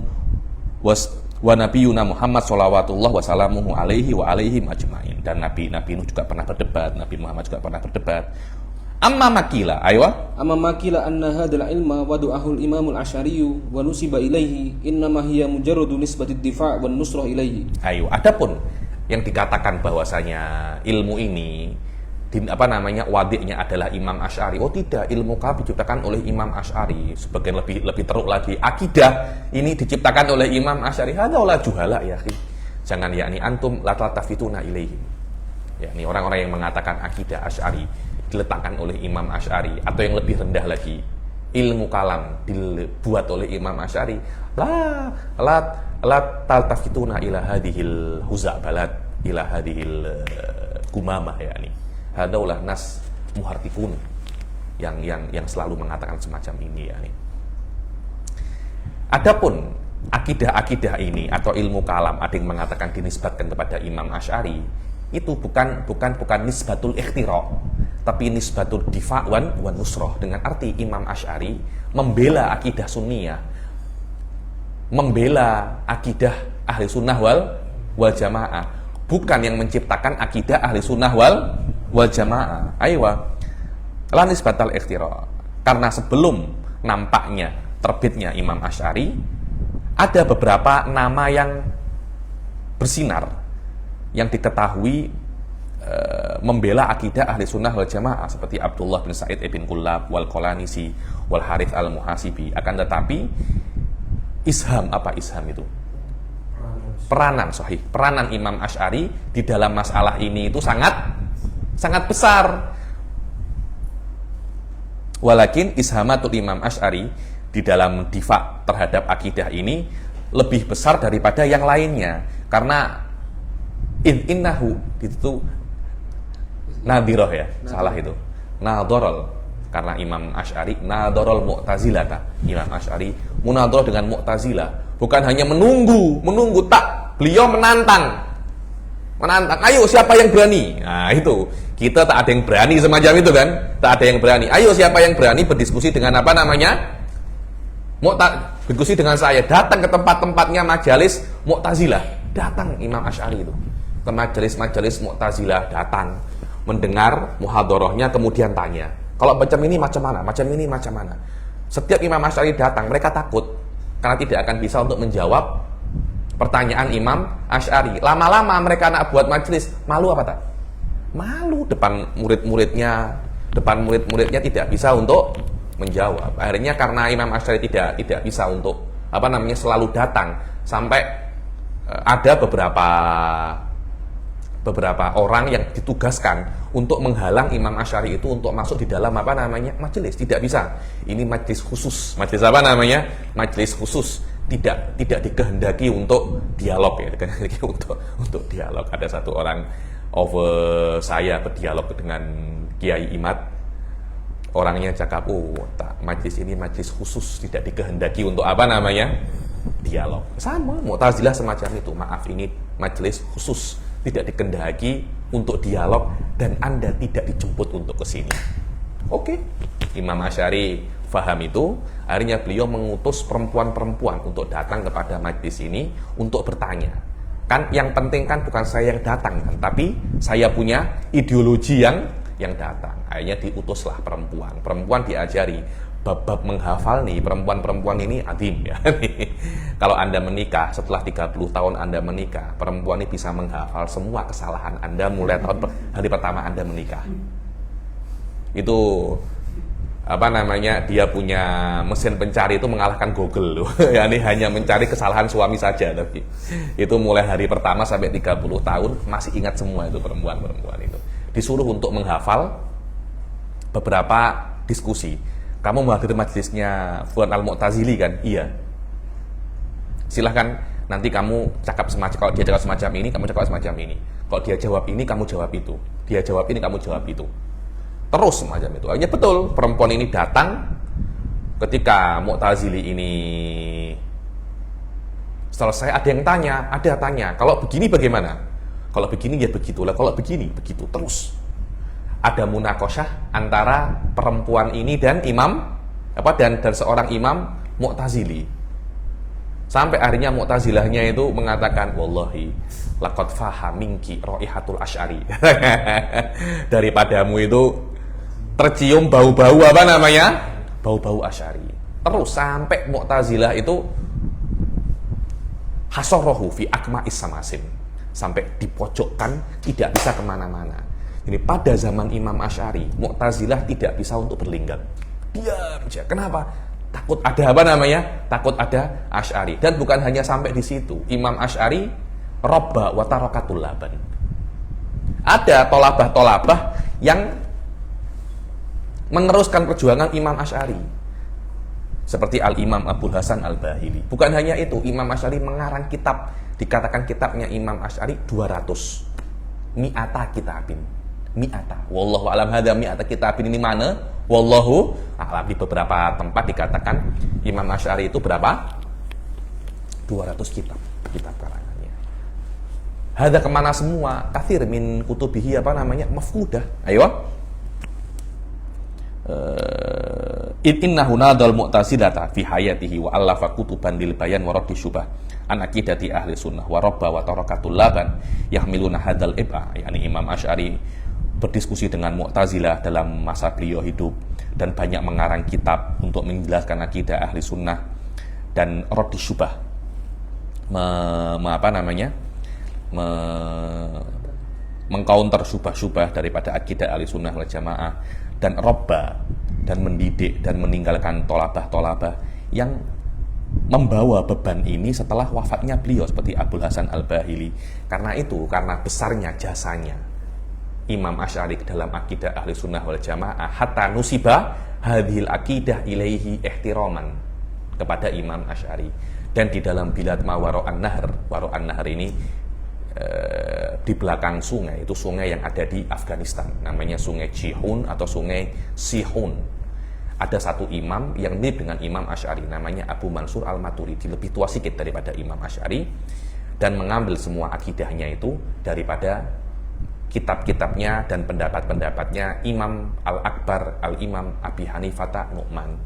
wa nabiyuna Muhammad shalawatullah wa salamuhu alaihi wa alaihim ajmain. Dan Nabi Nuh juga pernah berdebat, Nabi Muhammad juga pernah berdebat. Amma makila, Amma makila anna hadzal ilma wadu'ahul imamul asy'ari wa nusiba ilaihi innama hiya mujarradu nisbatid difa' wan nusrah ilaihi. Adapun yang dikatakan bahwasanya ilmu ini wadiknya adalah Imam Asy'ari. Oh tidak, ilmu kalam diciptakan oleh Imam Asy'ari. Sebagian lebih teruk lagi, akidah ini diciptakan oleh Imam Asy'ari. Hadza juhala ya akhi. Jangan yakni antum la tatafituna ilaihim. Yakni orang-orang yang mengatakan akidah Asy'ari diletakkan oleh Imam Asy'ari, atau yang lebih rendah lagi, ilmu kalam dibuat oleh Imam Asy'ari. La taltafituna ila hadhil huzabalat ila hadhil gumamah yakni. Hadaulah nas muhartikun yang selalu mengatakan semacam ini yakni. Adapun akidah-akidah ini atau ilmu kalam, ada yang mengatakan dinisbatkan kepada Imam Asy'ari, itu bukan nisbatul ikhtira, tapi nisbatul difa' wan nusroh, dengan arti Imam Asy'ari membela akidah sunniyah, membela akidah ahli sunnah wal jamaah, bukan yang menciptakan akidah ahli sunnah wal jamaah. La nisbatal ikhtira. Karena sebelum nampaknya terbitnya Imam Asy'ari, ada beberapa nama yang bersinar yang diketahui membela akidah ahli sunnah wal jamaah, seperti Abdullah bin Sa'id ibn Kullab wal Qalanisi wal Harith al Muhasibi. Akan tetapi isham itu? Peranan Imam Asy'ari di dalam masalah ini itu sangat besar. Walakin ishamatul Imam Asy'ari di dalam difa terhadap akidah ini lebih besar daripada yang lainnya, karena innahu itu nadiroh ya, salah itu nadorol, karena Imam Asy'ari nadorol Mu'tazilata. Imam Asy'ari munadoroh dengan Mu'tazilah, bukan hanya menunggu, tak, beliau menantang. Ayo siapa yang berani? Nah itu, kita tak ada yang berani semacam itu kan, tak ada yang berani. Ayo siapa yang berani berdiskusi dengan berdiskusi dengan saya, datang ke tempat-tempatnya majalis Mu'tazilah. Datang Imam Asy'ari itu ke majalis Mu'tazilah, datang mendengar muhadharahnya, kemudian tanya, kalau macam ini macam mana, macam ini macam mana. Setiap Imam Asy'ari datang, mereka takut karena tidak akan bisa untuk menjawab pertanyaan Imam Asy'ari. Lama-lama mereka nak buat majelis, malu apa tak? Malu depan murid-muridnya tidak bisa untuk menjawab. Akhirnya karena Imam Asy'ari tidak bisa untuk selalu datang, sampai ada beberapa orang yang ditugaskan untuk menghalang Imam Asy'ari itu untuk masuk di dalam majelis. Tidak bisa. Ini majelis khusus. Majelis khusus. Tidak dikehendaki untuk dialog ya, dikehendaki untuk dialog. Ada satu orang saya berdialog dengan Kiai Imad, orangnya cakap, majelis ini majelis khusus, tidak dikehendaki untuk dialog. Sama Mu'tazilah semacam itu. Maaf, ini majelis khusus, tidak dikehendaki untuk dialog, dan Anda tidak dijemput untuk kesini. Oke. Imam Asy'ari faham itu. Akhirnya beliau mengutus perempuan-perempuan untuk datang kepada majelis ini untuk bertanya. Kan yang penting kan bukan saya yang datang kan, tapi saya punya ideologi yang datang. Akhirnya diutuslah perempuan diajari bab-bab menghafal nih. Perempuan-perempuan ini adim ya. Kalau Anda menikah, setelah 30 tahun Anda menikah, perempuan ini bisa menghafal semua kesalahan Anda mulai hari pertama Anda menikah. Itu dia punya mesin pencari itu mengalahkan Google loh. Ya, ini hanya mencari kesalahan suami saja, tapi itu mulai hari pertama sampai 30 tahun masih ingat semua itu perempuan itu. Disuruh untuk menghafal beberapa diskusi. Kamu menghadiri majelisnya Fuad Al-Mu'tazili kan? Iya. Silahkan nanti kamu cakap semacam, kalau dia cakap semacam ini, kamu cakap semacam ini. Kalau dia jawab ini, kamu jawab itu. Dia jawab ini, kamu jawab itu. Terus semacam itu. Akhirnya betul, perempuan ini datang ketika Mu'tazili ini selesai. Ada yang tanya, kalau begini bagaimana? Kalau begini ya begitulah, kalau begini begitu terus. Ada munakosyah antara perempuan ini dan dan seorang imam Mu'tazili. Sampai akhirnya Mu'tazilahnya itu mengatakan, wallahi laqad fahaminki raihatul asy'ari. Daripadamu itu tercium bau-bau apa namanya? Bau-bau asy'ari. Terus sampai Mu'tazilah itu hasorohu fi akma'is samasin, sampai dipojokkan, tidak bisa kemana-mana. Ini pada zaman Imam Asy'ari, Mu'tazilah tidak bisa untuk berlinggang, diam aja. Kenapa? Takut ada apa namanya? Takut ada Asy'ari. Dan bukan hanya sampai di situ, Imam Asy'ari robba wa tarakatul laban. Ada tolabah-tolabah yang meneruskan perjuangan Imam Asy'ari, seperti Al-Imam Abul Hasan Al-Bahili. Bukan hanya itu, Imam Asy'ari mengarang kitab, dikatakan kitabnya Imam Asy'ari 200 mi'ata kitabin. Mi'ata, wallahu alam hadza mi'ata kitabin ini mana? Wallahu alam. Di beberapa tempat dikatakan Imam Asy'ari itu berapa? 200 kitab karangannya. Hadza kemana semua? Katsir min kutubihi apa namanya? Mafqudah. Ayo. Innahu nadal mu'tazilata fi hayatihi wa allafa kutuban lil bayan wa raddi syubah an aqidati ahli sunnah wa rabba wa tarakatul laban yahmiluna hadzal ib'a. Yani Imam Asy'ari berdiskusi dengan Mu'tazilah dalam masa beliau hidup dan banyak mengarang kitab untuk menjelaskan akidah ahli sunnah dan raddi syubah, mengcounter syubah-syubah daripada akidah ahli sunnah wal jamaah, dan robba, dan mendidik dan meninggalkan tolabah-tolabah yang membawa beban ini setelah wafatnya beliau, seperti Abul Hasan Al-Bahili. Karena besarnya jasanya Imam Asy'ari dalam akidah ahli sunnah wal jamaah, hatta nusiba hadhil akidah ilaihi ihtiraman, kepada Imam Asy'ari. Dan di dalam bilad mawaro'an nahr ini di belakang sungai, itu sungai yang ada di Afghanistan, namanya sungai Jihun atau sungai Sihun. Ada satu imam yang mirip dengan Imam Asy'ari, namanya Abu Mansur Al-Maturidi, lebih tua sedikit daripada Imam Asy'ari, dan mengambil semua akidahnya itu daripada kitab-kitabnya dan pendapat-pendapatnya Imam Al-Akbar Al-Imam Abi Hanifah Nu'man.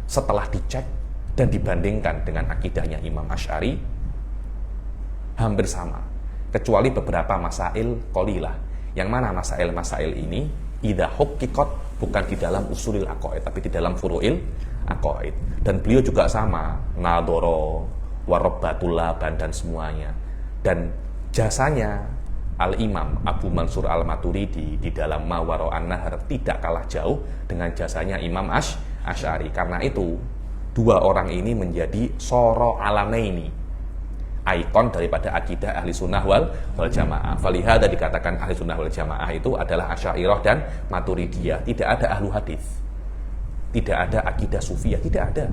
Setelah dicek dan dibandingkan dengan akidahnya Imam Asy'ari, hampir sama, kecuali beberapa masail qalilah. Yang mana masail-masail ini idza hukkiqat, bukan di dalam usulil aqaid tapi di dalam furu'il aqaid. Dan beliau juga sama, nadoro, warabbatul laban dan semuanya. Dan jasanya Al-Imam Abu Mansur Al-Maturidi di dalam Mawaro'an Nahr tidak kalah jauh dengan jasanya Imam Asy'ari. Karena itu dua orang ini menjadi soro alamaini, ikon daripada akidah ahli sunnah wal jamaah. Falihada dikatakan ahli sunnah wal jamaah itu adalah Asy'ariyah dan Maturidiyah. Tidak ada ahlu hadis, tidak ada akidah sufiyah, tidak ada.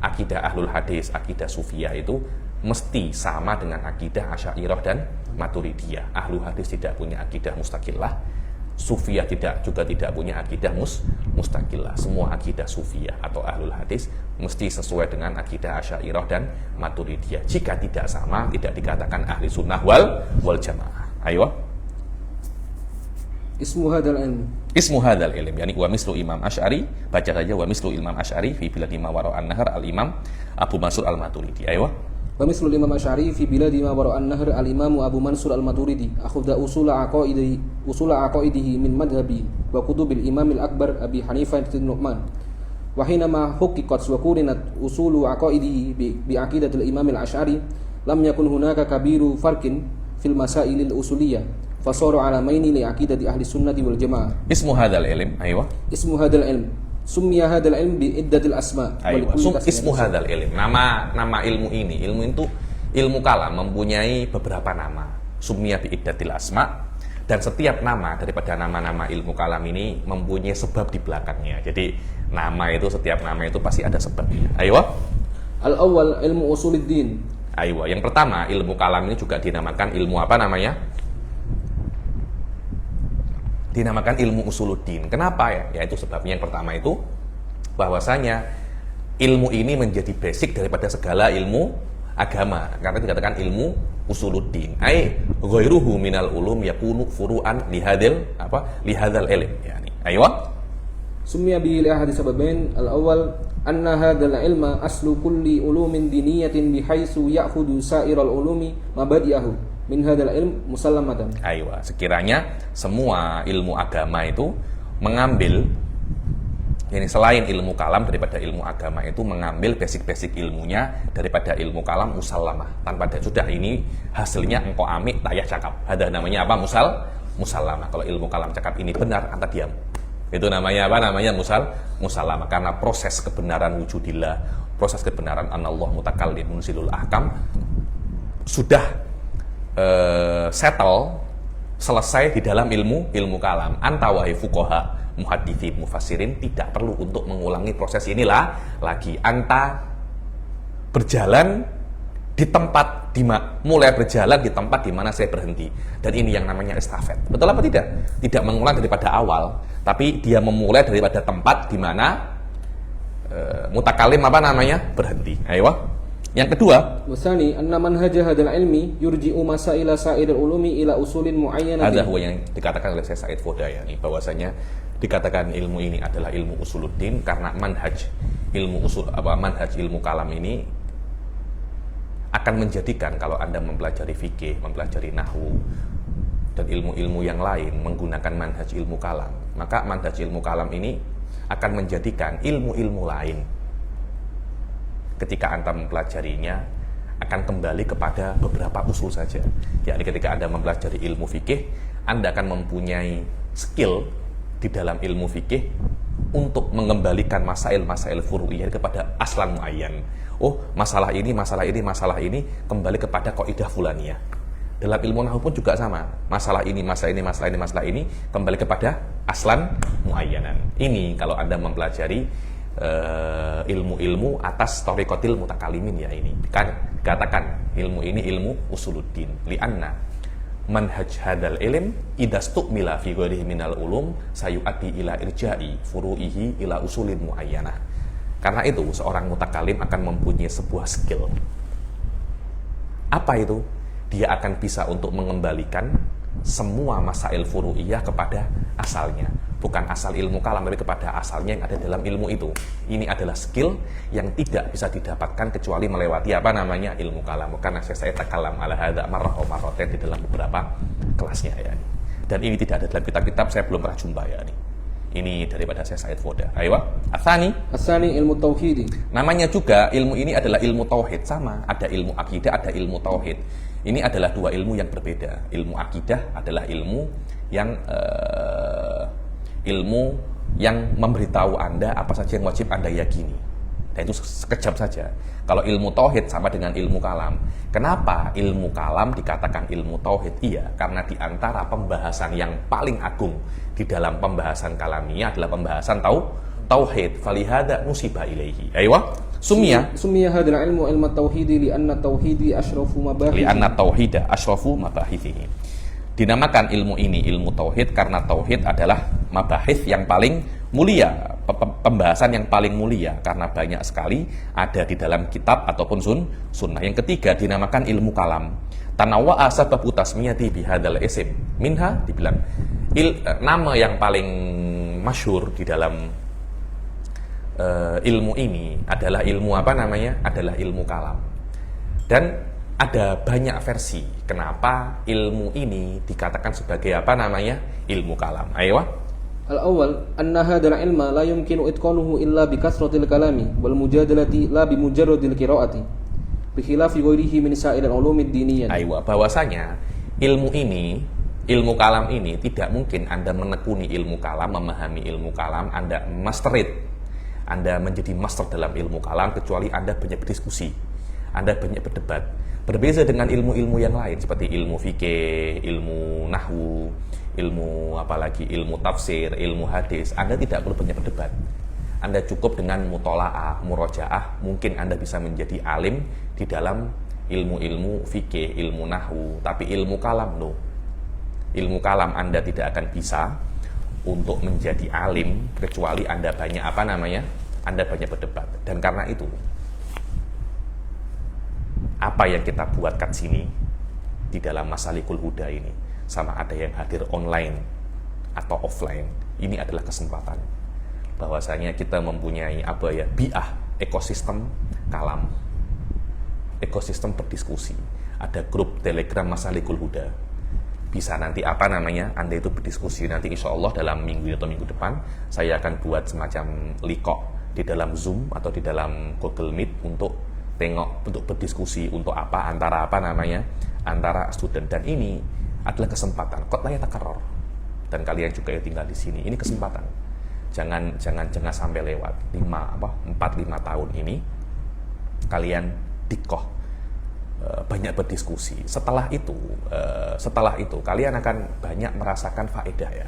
Akidah ahlul hadis, akidah sufiyah itu mesti sama dengan akidah Asy'ariyah dan Maturidiyah. Ahlu hadis tidak punya akidah mustaqillah, sufiyah juga tidak punya akidah mustaqillah. Semua akidah sufiyah atau ahlul hadis mesti sesuai dengan akidah Asy'ariyah dan Maturidiyah. Jika tidak sama, tidak dikatakan ahli sunnah wal jamaah. Ayo. Ismu hadzal ilm, yani wa mislu Imam Asy'ari, baca saja wa mislu Imam Asy'ari fi biladi ma wara'an nahr al-Imam Abu Mansur Al-Maturidi. Ayo. Wa mislu Imam Asy'ari fi biladi ma wara'an nahr al-Imam Abu Mansur Al-Maturidi akhadha usula aqaidihi min madhhabi wa kutubil Imam Al-Akbar Abi Hanifah Nu'man. Wa hinama hukkiqat wa qurinat usulu aqaidihi bi aqidatil Imam Al-Asy'ari lam yakun hunaka kabiru farqin fil masailil usuliyah fasaru alamaini li aqidati ahli sunnati wal jamaah. Ismu hadzal ilm, aywa. Ismu hadzal ilm summiya hadzal ilm bi iddatil asma. Aywa. Ismu hadzal ilm, nama ilmu ini, ilmu itu ilmu kalam mempunyai beberapa nama. Summiya bi iddatil asma, dan setiap nama daripada nama-nama ilmu kalam ini mempunyai sebab di belakangnya. Jadi nama itu, setiap nama itu pasti ada sebabnya. Aywa. Al-awwal ilmu usuluddin. Aywa. Yang pertama, ilmu kalam ini juga dinamakan ilmu apa namanya? Dinamakan ilmu usuluddin. Kenapa ya? Yaitu sebabnya yang pertama itu bahwasanya ilmu ini menjadi basic daripada segala ilmu agama. Karena dikatakan ilmu usuluddin. Ai ghairuhu minal ulum yakunu furu'an lihadzal ilm. Yani. Ayo. Summiya bihi li ahadi sababain. Al-awwal anna hadzal ilma aslu kulli ulumin diniyatin bihaitsu ya'khudhu sa'iral ulumi mabadi'ahu min hadzal ilm musallamatan. Ayo, sekiranya semua ilmu agama itu mengambil ini selain ilmu kalam daripada ilmu agama itu mengambil basic-basic ilmunya daripada ilmu kalam musallamah. Tanpa sudah ini hasilnya engkau amik tayah cakap. Ada namanya apa? Musallamah. Kalau ilmu kalam cakap ini benar, anta diam. Itu namanya apa? Namanya musallamah. Karena proses kebenaran wujudillah, proses kebenaran anallah mutakallim munzilul ahkam sudah settle, selesai di dalam ilmu kalam. Anta wahai fuqaha, muhaditsin, mufassirin tidak perlu untuk mengulangi proses inilah lagi. Anta berjalan di tempat mulai berjalan di tempat di mana saya berhenti, dan ini yang namanya estafet. Betul apa tidak? Tidak mengulang daripada awal, tapi dia memulai daripada tempat di mana mutakalim berhenti. Ayo. Yang kedua, wasani anna manhaj hadzal ilmi yurji'u masaila sa'iril ulumi ila usulin muayyanatin. Ada yang dikatakan oleh Syekh Said Foda ya, ini bahwasanya dikatakan ilmu ini adalah ilmu usuluddin karena manhaj ilmu kalam ini akan menjadikan kalau Anda mempelajari fikih, mempelajari nahwu dan ilmu-ilmu yang lain menggunakan manhaj ilmu kalam, maka manhaj ilmu kalam ini akan menjadikan ilmu-ilmu lain ketika Anda mempelajarinya akan kembali kepada beberapa usul saja. Yakni ketika Anda mempelajari ilmu fikih, Anda akan mempunyai skill di dalam ilmu fikih untuk mengembalikan masail-masail furu'iyah kepada aslan muayyan. Oh, masalah ini kembali kepada kaidah fulaniyah. Dalam ilmu nahwu pun juga sama. Masalah ini kembali kepada aslan muayyanan. Ini kalau Anda mempelajari ilmu-ilmu atas tariqatil mutakalimin ya, ini dikatakan ilmu ini ilmu usuluddin li'anna manhaj hadzal ilm idastu'mila fi ghairihi minal ulum sayu'addi ila irja'i furu'ihi ila usulin muayyanah. Karena itu seorang mutakalim akan mempunyai sebuah skill. Apa itu? Dia akan bisa untuk mengembalikan semua masail furu'iyah kepada asalnya. Bukan asal ilmu kalam, tapi kepada asalnya yang ada dalam ilmu itu. Ini adalah skill yang tidak bisa didapatkan kecuali melewati ilmu kalam. Karena saya takalam ala hadza marrah atau marratain di dalam beberapa kelasnya ya. Dan ini tidak ada dalam kitab-kitab, saya belum pernah jumpa ya. Ini daripada Syekh Said Foda. Ayo, Asani ilmu tauhid. Namanya juga ilmu ini adalah ilmu tauhid, sama. Ada ilmu akidah, ada ilmu tauhid. Ini adalah dua ilmu yang berbeda. Ilmu akidah adalah ilmu yang memberitahu Anda apa saja yang wajib Anda yakini. Dan itu sekejap saja. Kalau ilmu tauhid sama dengan ilmu kalam. Kenapa ilmu kalam dikatakan ilmu tauhid? Iya, karena di antara pembahasan yang paling agung di dalam pembahasan kalamiyah adalah pembahasan tauhid. Falihada nusiba ilaihi. Ayo, Sumia hadzal ilmu ilmu tauhid li'anna tauhidi asyrafu mabahithi. Dinamakan ilmu ini ilmu tauhid karena tauhid adalah mabahith yang paling mulia, pembahasan yang paling mulia karena banyak sekali ada di dalam kitab ataupun sunnah. Yang ketiga dinamakan ilmu kalam. Tanawwa'a sababu tasmiyati bihadzal isim. Minha dibilang nama yang paling masyhur di dalam ilmu ini adalah ilmu adalah ilmu kalam. Dan ada banyak versi kenapa ilmu ini dikatakan sebagai ilmu kalam. Ayo. Al-awwal anna hadzal ilma la yumkinu itqanuhu illa bi kasratil kalami wal mujadalati la bi mujarradil qiraati bi khilafi ghairihi min sa'iril ulumid diniyah. Ayo, bahwasanya ilmu kalam ini tidak mungkin Anda menekuni ilmu kalam, memahami ilmu kalam, Anda master it. Anda menjadi master dalam ilmu kalam kecuali Anda banyak berdiskusi, Anda banyak berdebat. Berbeza dengan ilmu-ilmu yang lain seperti ilmu fikih, ilmu nahwu, ilmu ilmu tafsir, ilmu hadis. Anda tidak perlu banyak berdebat. Anda cukup dengan mutola'ah, murojaah, mungkin Anda bisa menjadi alim di dalam ilmu-ilmu fikih, ilmu nahwu. Tapi ilmu kalam ilmu kalam Anda tidak akan bisa untuk menjadi alim kecuali Anda banyak Anda banyak berdebat. Dan karena itu apa yang kita buatkan sini di dalam Masalikul Huda ini, sama ada yang hadir online atau offline, ini adalah kesempatan bahwasanya kita mempunyai apa ya, bi'ah, ekosistem kalam, ekosistem berdiskusi. Ada grup Telegram Masalikul Huda, bisa nanti apa namanya, Anda itu berdiskusi. Nanti insya Allah dalam minggu atau minggu depan saya akan buat semacam liqo di dalam Zoom atau di dalam Google Meet untuk berdiskusi untuk apa, antara apa namanya, antara student. Dan ini adalah kesempatan, qad la yatakarrar, dan kalian juga yang tinggal di sini, ini kesempatan. Jangan sampai lewat 4-5 tahun ini kalian dikoh, banyak berdiskusi. Setelah itu kalian akan banyak merasakan faedah ya.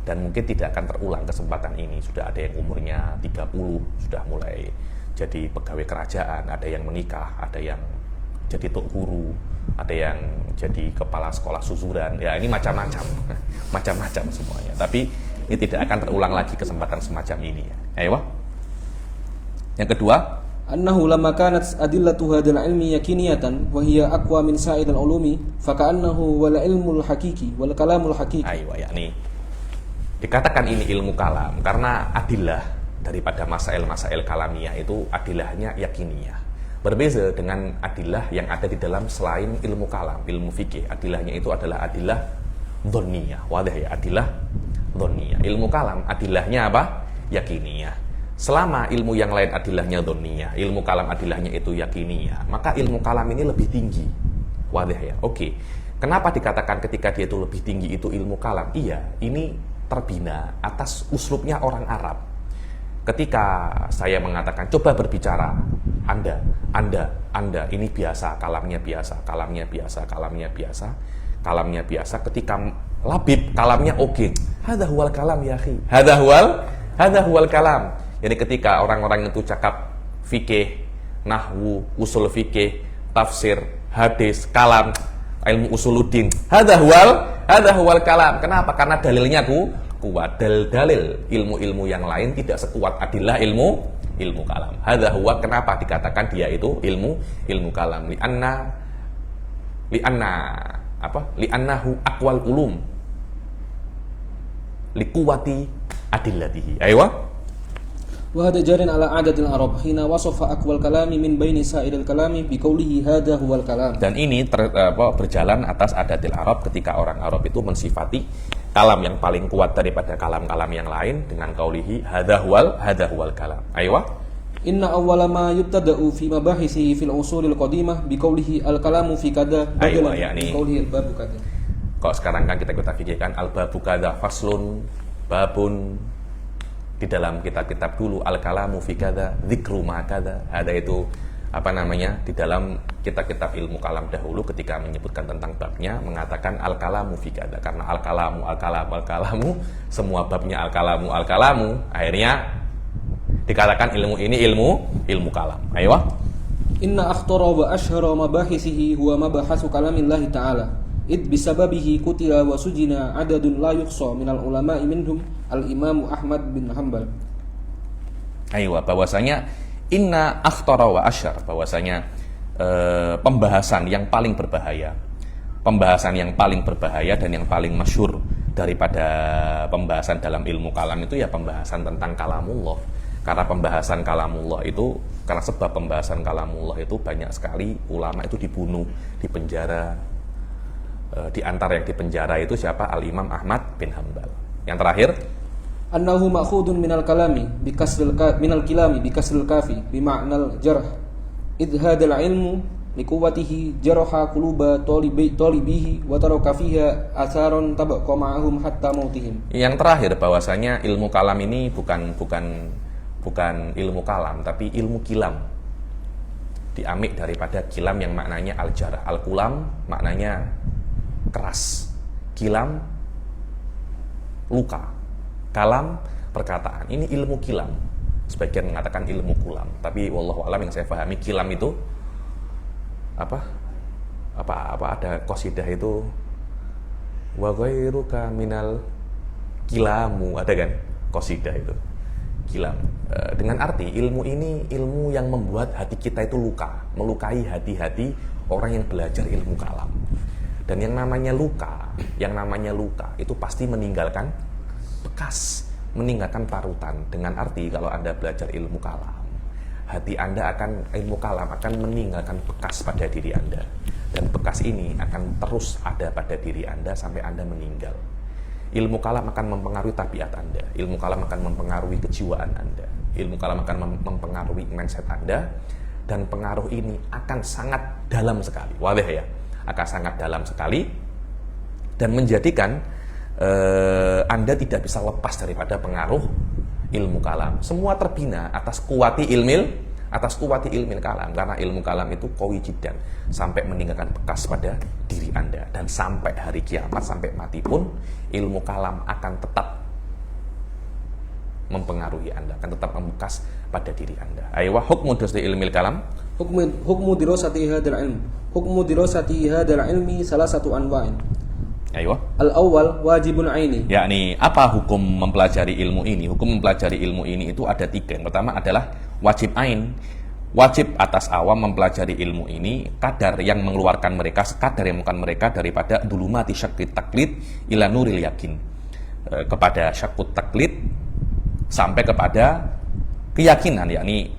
Dan mungkin tidak akan terulang kesempatan ini. Sudah ada yang umurnya 30, sudah mulai jadi pegawai kerajaan, ada yang menikah, ada yang jadi tok guru, ada yang jadi kepala sekolah susuran. Ya, ini macam-macam. Macam-macam semuanya. Tapi ini tidak akan terulang lagi kesempatan semacam ini ya. Ayo. Yang kedua, annahu lamma kanat adillatu hadzal ilmi yakiniyatan wa hiya aqwa min sa'idil ulumi fa ka'annahu wal ilmul haqiqi wal kalamul haqiqi. Ayo, yakni dikatakan ini ilmu kalam karena adillah daripada masail-masail kalamiyah itu adilahnya yakiniyah. Berbeda dengan adillah yang ada di dalam selain ilmu kalam, ilmu fikih. Adilahnya itu adalah adillah dhonniyah. Wadah ya, adillah dhonniyah. Ilmu kalam adilahnya apa? Yakiniyah. Selama ilmu yang lain adilahnya dhonniyah, ilmu kalam adilahnya itu yakiniyah, maka ilmu kalam ini lebih tinggi. Wadah ya. Oke. Kenapa dikatakan ketika dia itu lebih tinggi itu ilmu kalam? Iya, ini terbina atas uslubnya orang Arab. Ketika saya mengatakan coba berbicara, Anda ini biasa, kalamnya biasa, kalamnya biasa, kalamnya biasa, kalamnya biasa. Ketika labib, kalamnya oke. Hadza huwal kalam ya akhi. Hadza huwal kalam. Jadi ketika orang-orang itu cakap fikih, nahwu, usul fikih, tafsir, hadis, kalam, ilmu usuluddin, hadza huwal kalam. Kenapa? Karena dalilnya kuat. Dalil ilmu-ilmu yang lain tidak sekuat adillah ilmu kalam. Hadza huwa, kenapa dikatakan dia itu ilmu kalam? Li'annahu aqwal ulum liquwati adillatihi. Aywa. Wa hadha jarin ala adadil arab hina wasafa aqwal kalami min baini sa'idil kalami biqaulihi hadha huwal kalam. Dan ini berjalan atas adatil Arab ketika orang Arab itu mensifati kalam yang paling kuat daripada kalam-kalam yang lain dengan qaulihi hadza huwal kalam. Aywa. Inna awwala ma yubtada'u fi mabahisihi fil usulil qadimah biqaulihi al kalamu fi kadza aywa, yakni biqaulihi al babu kadza. Kalau sekarang kan kita fikirkan al babu kadza faslun babun. Di dalam kitab-kitab dulu al-kalamu fi kadza, dzikru ma kadza. Ada itu di dalam kitab-kitab ilmu kalam dahulu ketika menyebutkan tentang babnya mengatakan al-kalamu fi kadza, karena al-kalamu semua babnya al-kalamu akhirnya dikatakan ilmu ini ilmu kalam. Ayo. Inna akhtara wa ashhara mabahisihi huwa mabahasu kalamillahi ta'ala. Id bisababihi kutila wa sujina adadun la yuhsa minal ulama'i minhum al-Imam Ahmad bin Hanbal. Ayo, bahwasanya inna akhtara wa asyar, bahwasanya pembahasan yang paling berbahaya dan yang paling masyhur daripada pembahasan dalam ilmu kalam itu ya pembahasan tentang kalamullah. Karena pembahasan kalamullah itu, karena sebab pembahasan kalamullah itu banyak sekali ulama itu dibunuh, dipenjara. Di antara yang dipenjara itu siapa? Al-Imam Ahmad bin Hanbal. Yang terakhir, annahu ma'khudun minal kalami minal kilami bikasril kafi bima'nal jarh idh hadzal ilmu liquwwatihi jaraha quluba talibihi wa taraka fiha atharon tabqa ma'ahum hatta mautihim. Yang terakhir bahwasanya ilmu kalam ini bukan ilmu kalam tapi ilmu kilam. Diambil daripada kilam yang maknanya al-jarh. Al-kulam maknanya keras, kilam luka, kalam perkataan. Ini ilmu kilam. Sebagian mengatakan ilmu kulam, tapi wallahu alam yang saya pahami kilam itu apa ada qasidah itu wa ghairuka minal kilamu, ada kan qasidah itu. Gilam. Dengan arti ilmu ini ilmu yang membuat hati kita itu luka, melukai hati-hati orang yang belajar ilmu kalam. Dan yang namanya luka itu pasti meninggalkan bekas, meninggalkan parutan. Dengan arti kalau Anda belajar ilmu kalam, hati Anda ilmu kalam akan meninggalkan bekas pada diri Anda. Dan bekas ini akan terus ada pada diri Anda sampai Anda meninggal. Ilmu kalam akan mempengaruhi tabiat Anda. Ilmu kalam akan mempengaruhi kejiwaan Anda. Ilmu kalam akan mempengaruhi mindset Anda. Dan pengaruh ini akan sangat dalam sekali. Wadah ya, akan sangat dalam sekali. Dan menjadikan Anda tidak bisa lepas daripada pengaruh ilmu kalam. Semua terbina atas kuwati ilmil kalam, karena ilmu kalam itu qawi jiddan, sampai meninggalkan bekas pada diri Anda. Dan sampai hari kiamat, sampai mati pun ilmu kalam akan tetap mempengaruhi Anda, akan tetap membekas pada diri Anda. Aywa hukmu dirasati ilmil kalam. Hukmu dirasati hadzal ilm. Hukmu dirasati hadzal ilmi salah satu anwa'in. Aywa. Al-awwal wajibun aini. Yakni apa hukum mempelajari ilmu ini? Hukum mempelajari ilmu ini itu ada 3. Yang pertama adalah wajib ain. Wajib atas awam mempelajari ilmu ini sekadar yang mengeluarkan mereka daripada dulumati syakki taklid ila nuril yakin. Kepada syakut taklid sampai kepada keyakinan, yakni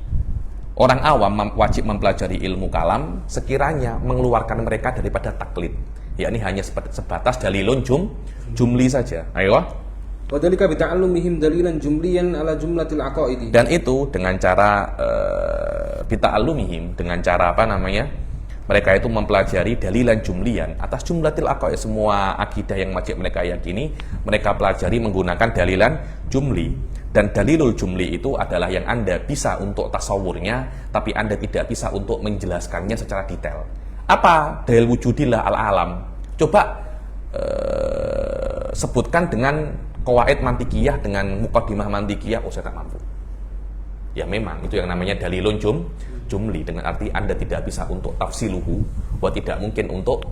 orang awam wajib mempelajari ilmu kalam sekiranya mengeluarkan mereka daripada taklid, yakni hanya sebatas dalilun jumli saja. Ayo. Wadhalika bita'allumihim dalilan jumliyan ala jumlatil aqaidi. Dan itu dengan cara bita'allumihim, dengan cara mereka itu mempelajari dalilan jumlian atas jumlatil aqaid, semua akidah yang wajib mereka yakini, mereka pelajari menggunakan dalilan jumli. Dan dalilul jumli itu adalah yang Anda bisa untuk tasawurnya, tapi Anda tidak bisa untuk menjelaskannya secara detail. Apa dalil wujudillah al-alam? Coba sebutkan dengan qawaid mantikiyah, dengan muqaddimah mantikiyah. Saya tak mampu. Ya memang itu yang namanya dalilun jumli, dengan arti Anda tidak bisa untuk tafsiluhu, wa tidak mungkin untuk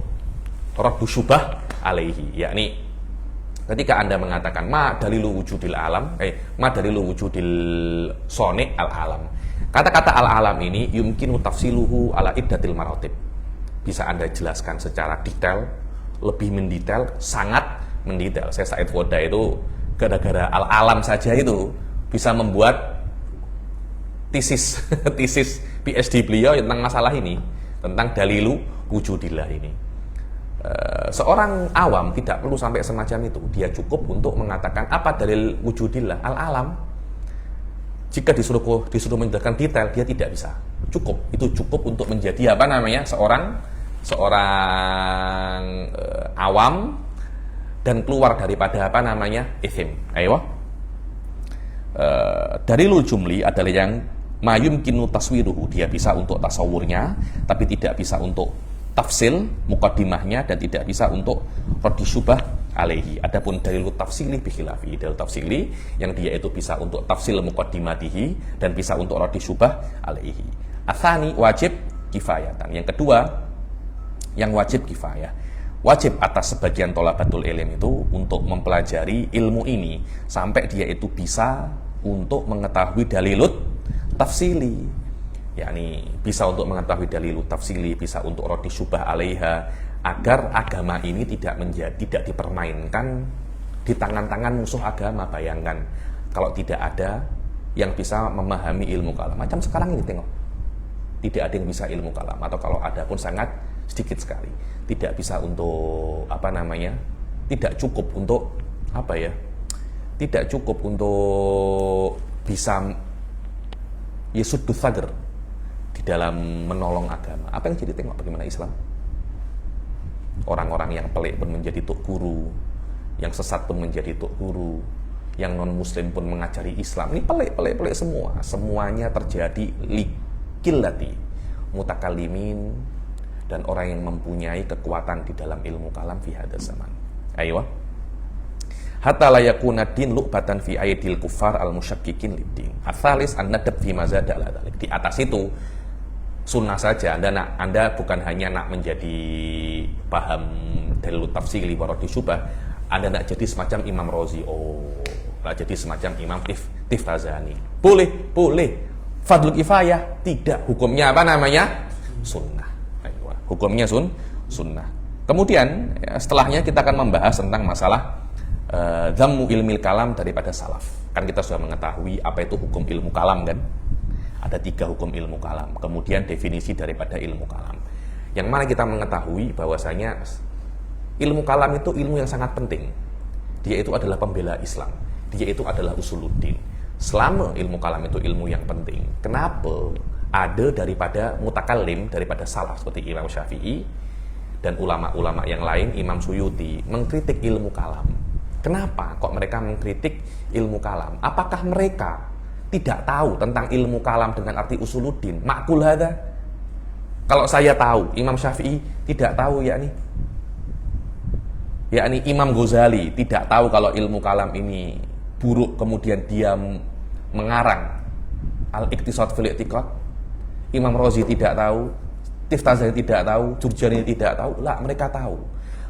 raddu syubah alaihi, yakni ketika Anda mengatakan ma dalilu wujudil alam, ma dalilu wujudil soni al alam. Kata-kata al alam ini yumkinu tafsiluhu ala iddatil maratib. Bisa Anda jelaskan secara detail, lebih mendetail, sangat mendetail. Saya Said Foda itu gara-gara al alam saja itu bisa membuat tesis PhD beliau tentang masalah ini, tentang dalilu wujudillah ini. Seorang awam tidak perlu sampai semacam itu. Dia cukup untuk mengatakan apa dalil wujudillah al-alam. Jika disuruh menjelaskan detail, dia tidak bisa. Itu cukup untuk menjadi seorang awam dan keluar daripada ithim. Ayo. Dalilul jumli adalah yang mayumkinu taswiruhu, dia bisa untuk tasawurnya tapi tidak bisa untuk tafsil muqaddimahnya, dan tidak bisa untuk raddi syubah alaihi. Adapun dalil tafsili bikhilafi, dalil tafsili yang dia itu bisa untuk tafsil muqaddimatihi dan bisa untuk raddi syubah alaihi. Atsani wajib kifayatan. Yang kedua, yang wajib kifayah. Wajib atas sebagian thalabatul ilm itu untuk mempelajari ilmu ini sampai dia itu bisa untuk mengetahui dalilut tafsili, yakni bisa untuk mengetahui dalilut tafsili, bisa untuk raddi syubah alaiha, agar agama ini tidak dipermainkan di tangan-tangan musuh agama. Bayangkan kalau tidak ada yang bisa memahami ilmu kalam macam sekarang ini, tengok, tidak ada yang bisa ilmu kalam, atau kalau ada pun sangat sedikit sekali. Tidak bisa untuk tidak cukup untuk tidak cukup untuk bisa yesuddu thagr di dalam menolong agama. Apa yang jadi, tengok bagaimana Islam. Orang-orang yang pelik pun menjadi tuk guru, yang sesat pun menjadi tuk guru, yang non muslim pun mengajari Islam. Ini pelik semua. Semuanya terjadi likillati mutakallimin dan orang yang mempunyai kekuatan di dalam ilmu kalam fi hadzal zaman. Ayo. Hatta la yakuna din lu'batan fi aidil kuffar al-musyakkikin lid-din. Atsalis an-nadab fi mazada ala dzalik. Di atas itu sunnah saja. Anda bukan hanya nak menjadi paham dalil tafsili wa raddi syubah, Anda nak jadi semacam Imam Razi. Nak jadi semacam Imam tiftazani. Boleh. Fardhu kifayah tidak. Hukumnya apa namanya? Sunnah. Hukumnya sunnah. Kemudian setelahnya kita akan membahas tentang masalah dhammu ilmil kalam daripada salaf. Kan kita sudah mengetahui apa itu hukum ilmu kalam kan? Ada 3 hukum ilmu kalam. Kemudian definisi daripada ilmu kalam. Yang mana kita mengetahui bahwasanya ilmu kalam itu ilmu yang sangat penting. Dia itu adalah pembela Islam. Dia itu adalah usuluddin. Selama ilmu kalam itu ilmu yang penting, kenapa ada daripada mutakallim, daripada salaf seperti Imam Syafi'i dan ulama-ulama yang lain, Imam Suyuti, mengkritik ilmu kalam? Kenapa kok mereka mengkritik ilmu kalam? Apakah mereka tidak tahu tentang ilmu kalam dengan arti usuluddin? Ma'kul hadza? Kalau saya tahu, Imam Syafi'i tidak tahu, yakni Imam Ghazali tidak tahu kalau ilmu kalam ini buruk, kemudian dia mengarang Al-Iqtisad fil I'tiqad. Imam Razi tidak tahu, Tiftazani tidak tahu, Jurjani tidak tahu. Lah, mereka tahu.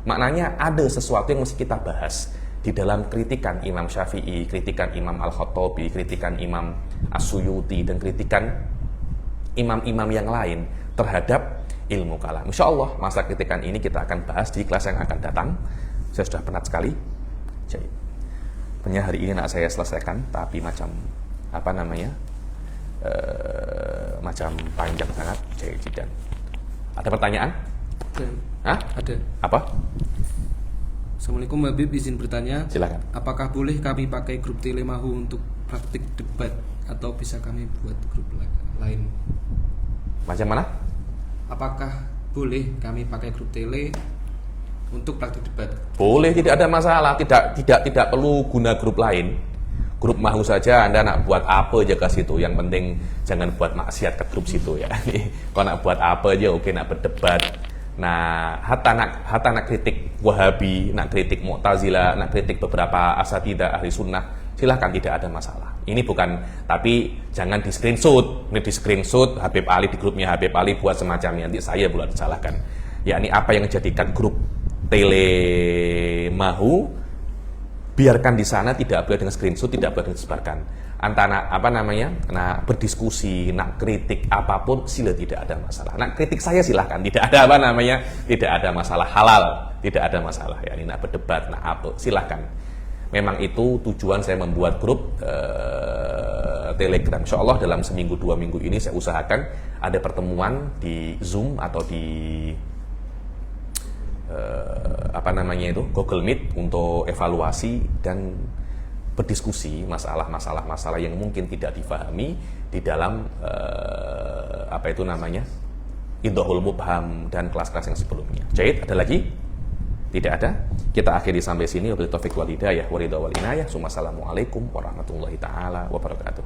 Maknanya ada sesuatu yang mesti kita bahas di dalam kritikan Imam Syafi'i, kritikan Imam Al-Khattabi, kritikan Imam As-Suyuti, dan kritikan imam-imam yang lain terhadap ilmu kalam. Insya Allah masa kritikan ini kita akan bahas di kelas yang akan datang. Saya sudah penat sekali. Jadi, sebenarnya hari ini nak saya selesaikan, tapi macam macam panjang sangat. Jadi, ada pertanyaan? Hah? Ada. Apa? Assalamualaikum Habib, izin bertanya. Silakan. Apakah boleh kami pakai grup Telemahu untuk praktik debat atau bisa kami buat grup lain? Macam mana? Apakah boleh kami pakai grup tele untuk praktik debat? Boleh, tidak ada masalah. Tidak perlu guna grup lain. Grup Mahu saja Anda nak buat apa aja ke situ. Yang penting jangan buat maksiat ke grup situ ya. Kalau nak buat apa aja oke, nak berdebat. Nah, hatta nak kritik Wahabi, nak kritik Mu'tazilah, nak kritik beberapa asatidzah ahli sunnah, silahkan, tidak ada masalah. Ini bukan, tapi jangan di screenshot. Ini di screenshot Habib Ali, di grupnya Habib Ali buat semacamnya, nanti saya pula disalahkan. Yakni apa yang jadikan grup Telemahu, biarkan di sana, tidak boleh dengan screenshot, tidak boleh disebarkan. Antara berdiskusi, nak kritik apapun, sila, tidak ada masalah. Nak kritik saya silahkan, tidak ada tidak ada masalah, halal, tidak ada masalah. Ya, ini nak berdebat, nak apa, silahkan. Memang itu tujuan saya membuat grup Telegram. Insya Allah dalam seminggu 2 minggu ini saya usahakan ada pertemuan di Zoom atau di Google Meet untuk evaluasi dan berdiskusi masalah yang mungkin tidak difahami di dalam Idhahul Mubham dan kelas-kelas yang sebelumnya. Jahid, ada lagi? Tidak ada? Kita akhiri sampai sini. Wabillahi taufiq wal hidayah wa ridha wal inayah. Assalamualaikum warahmatullahi taala wabarakatuh.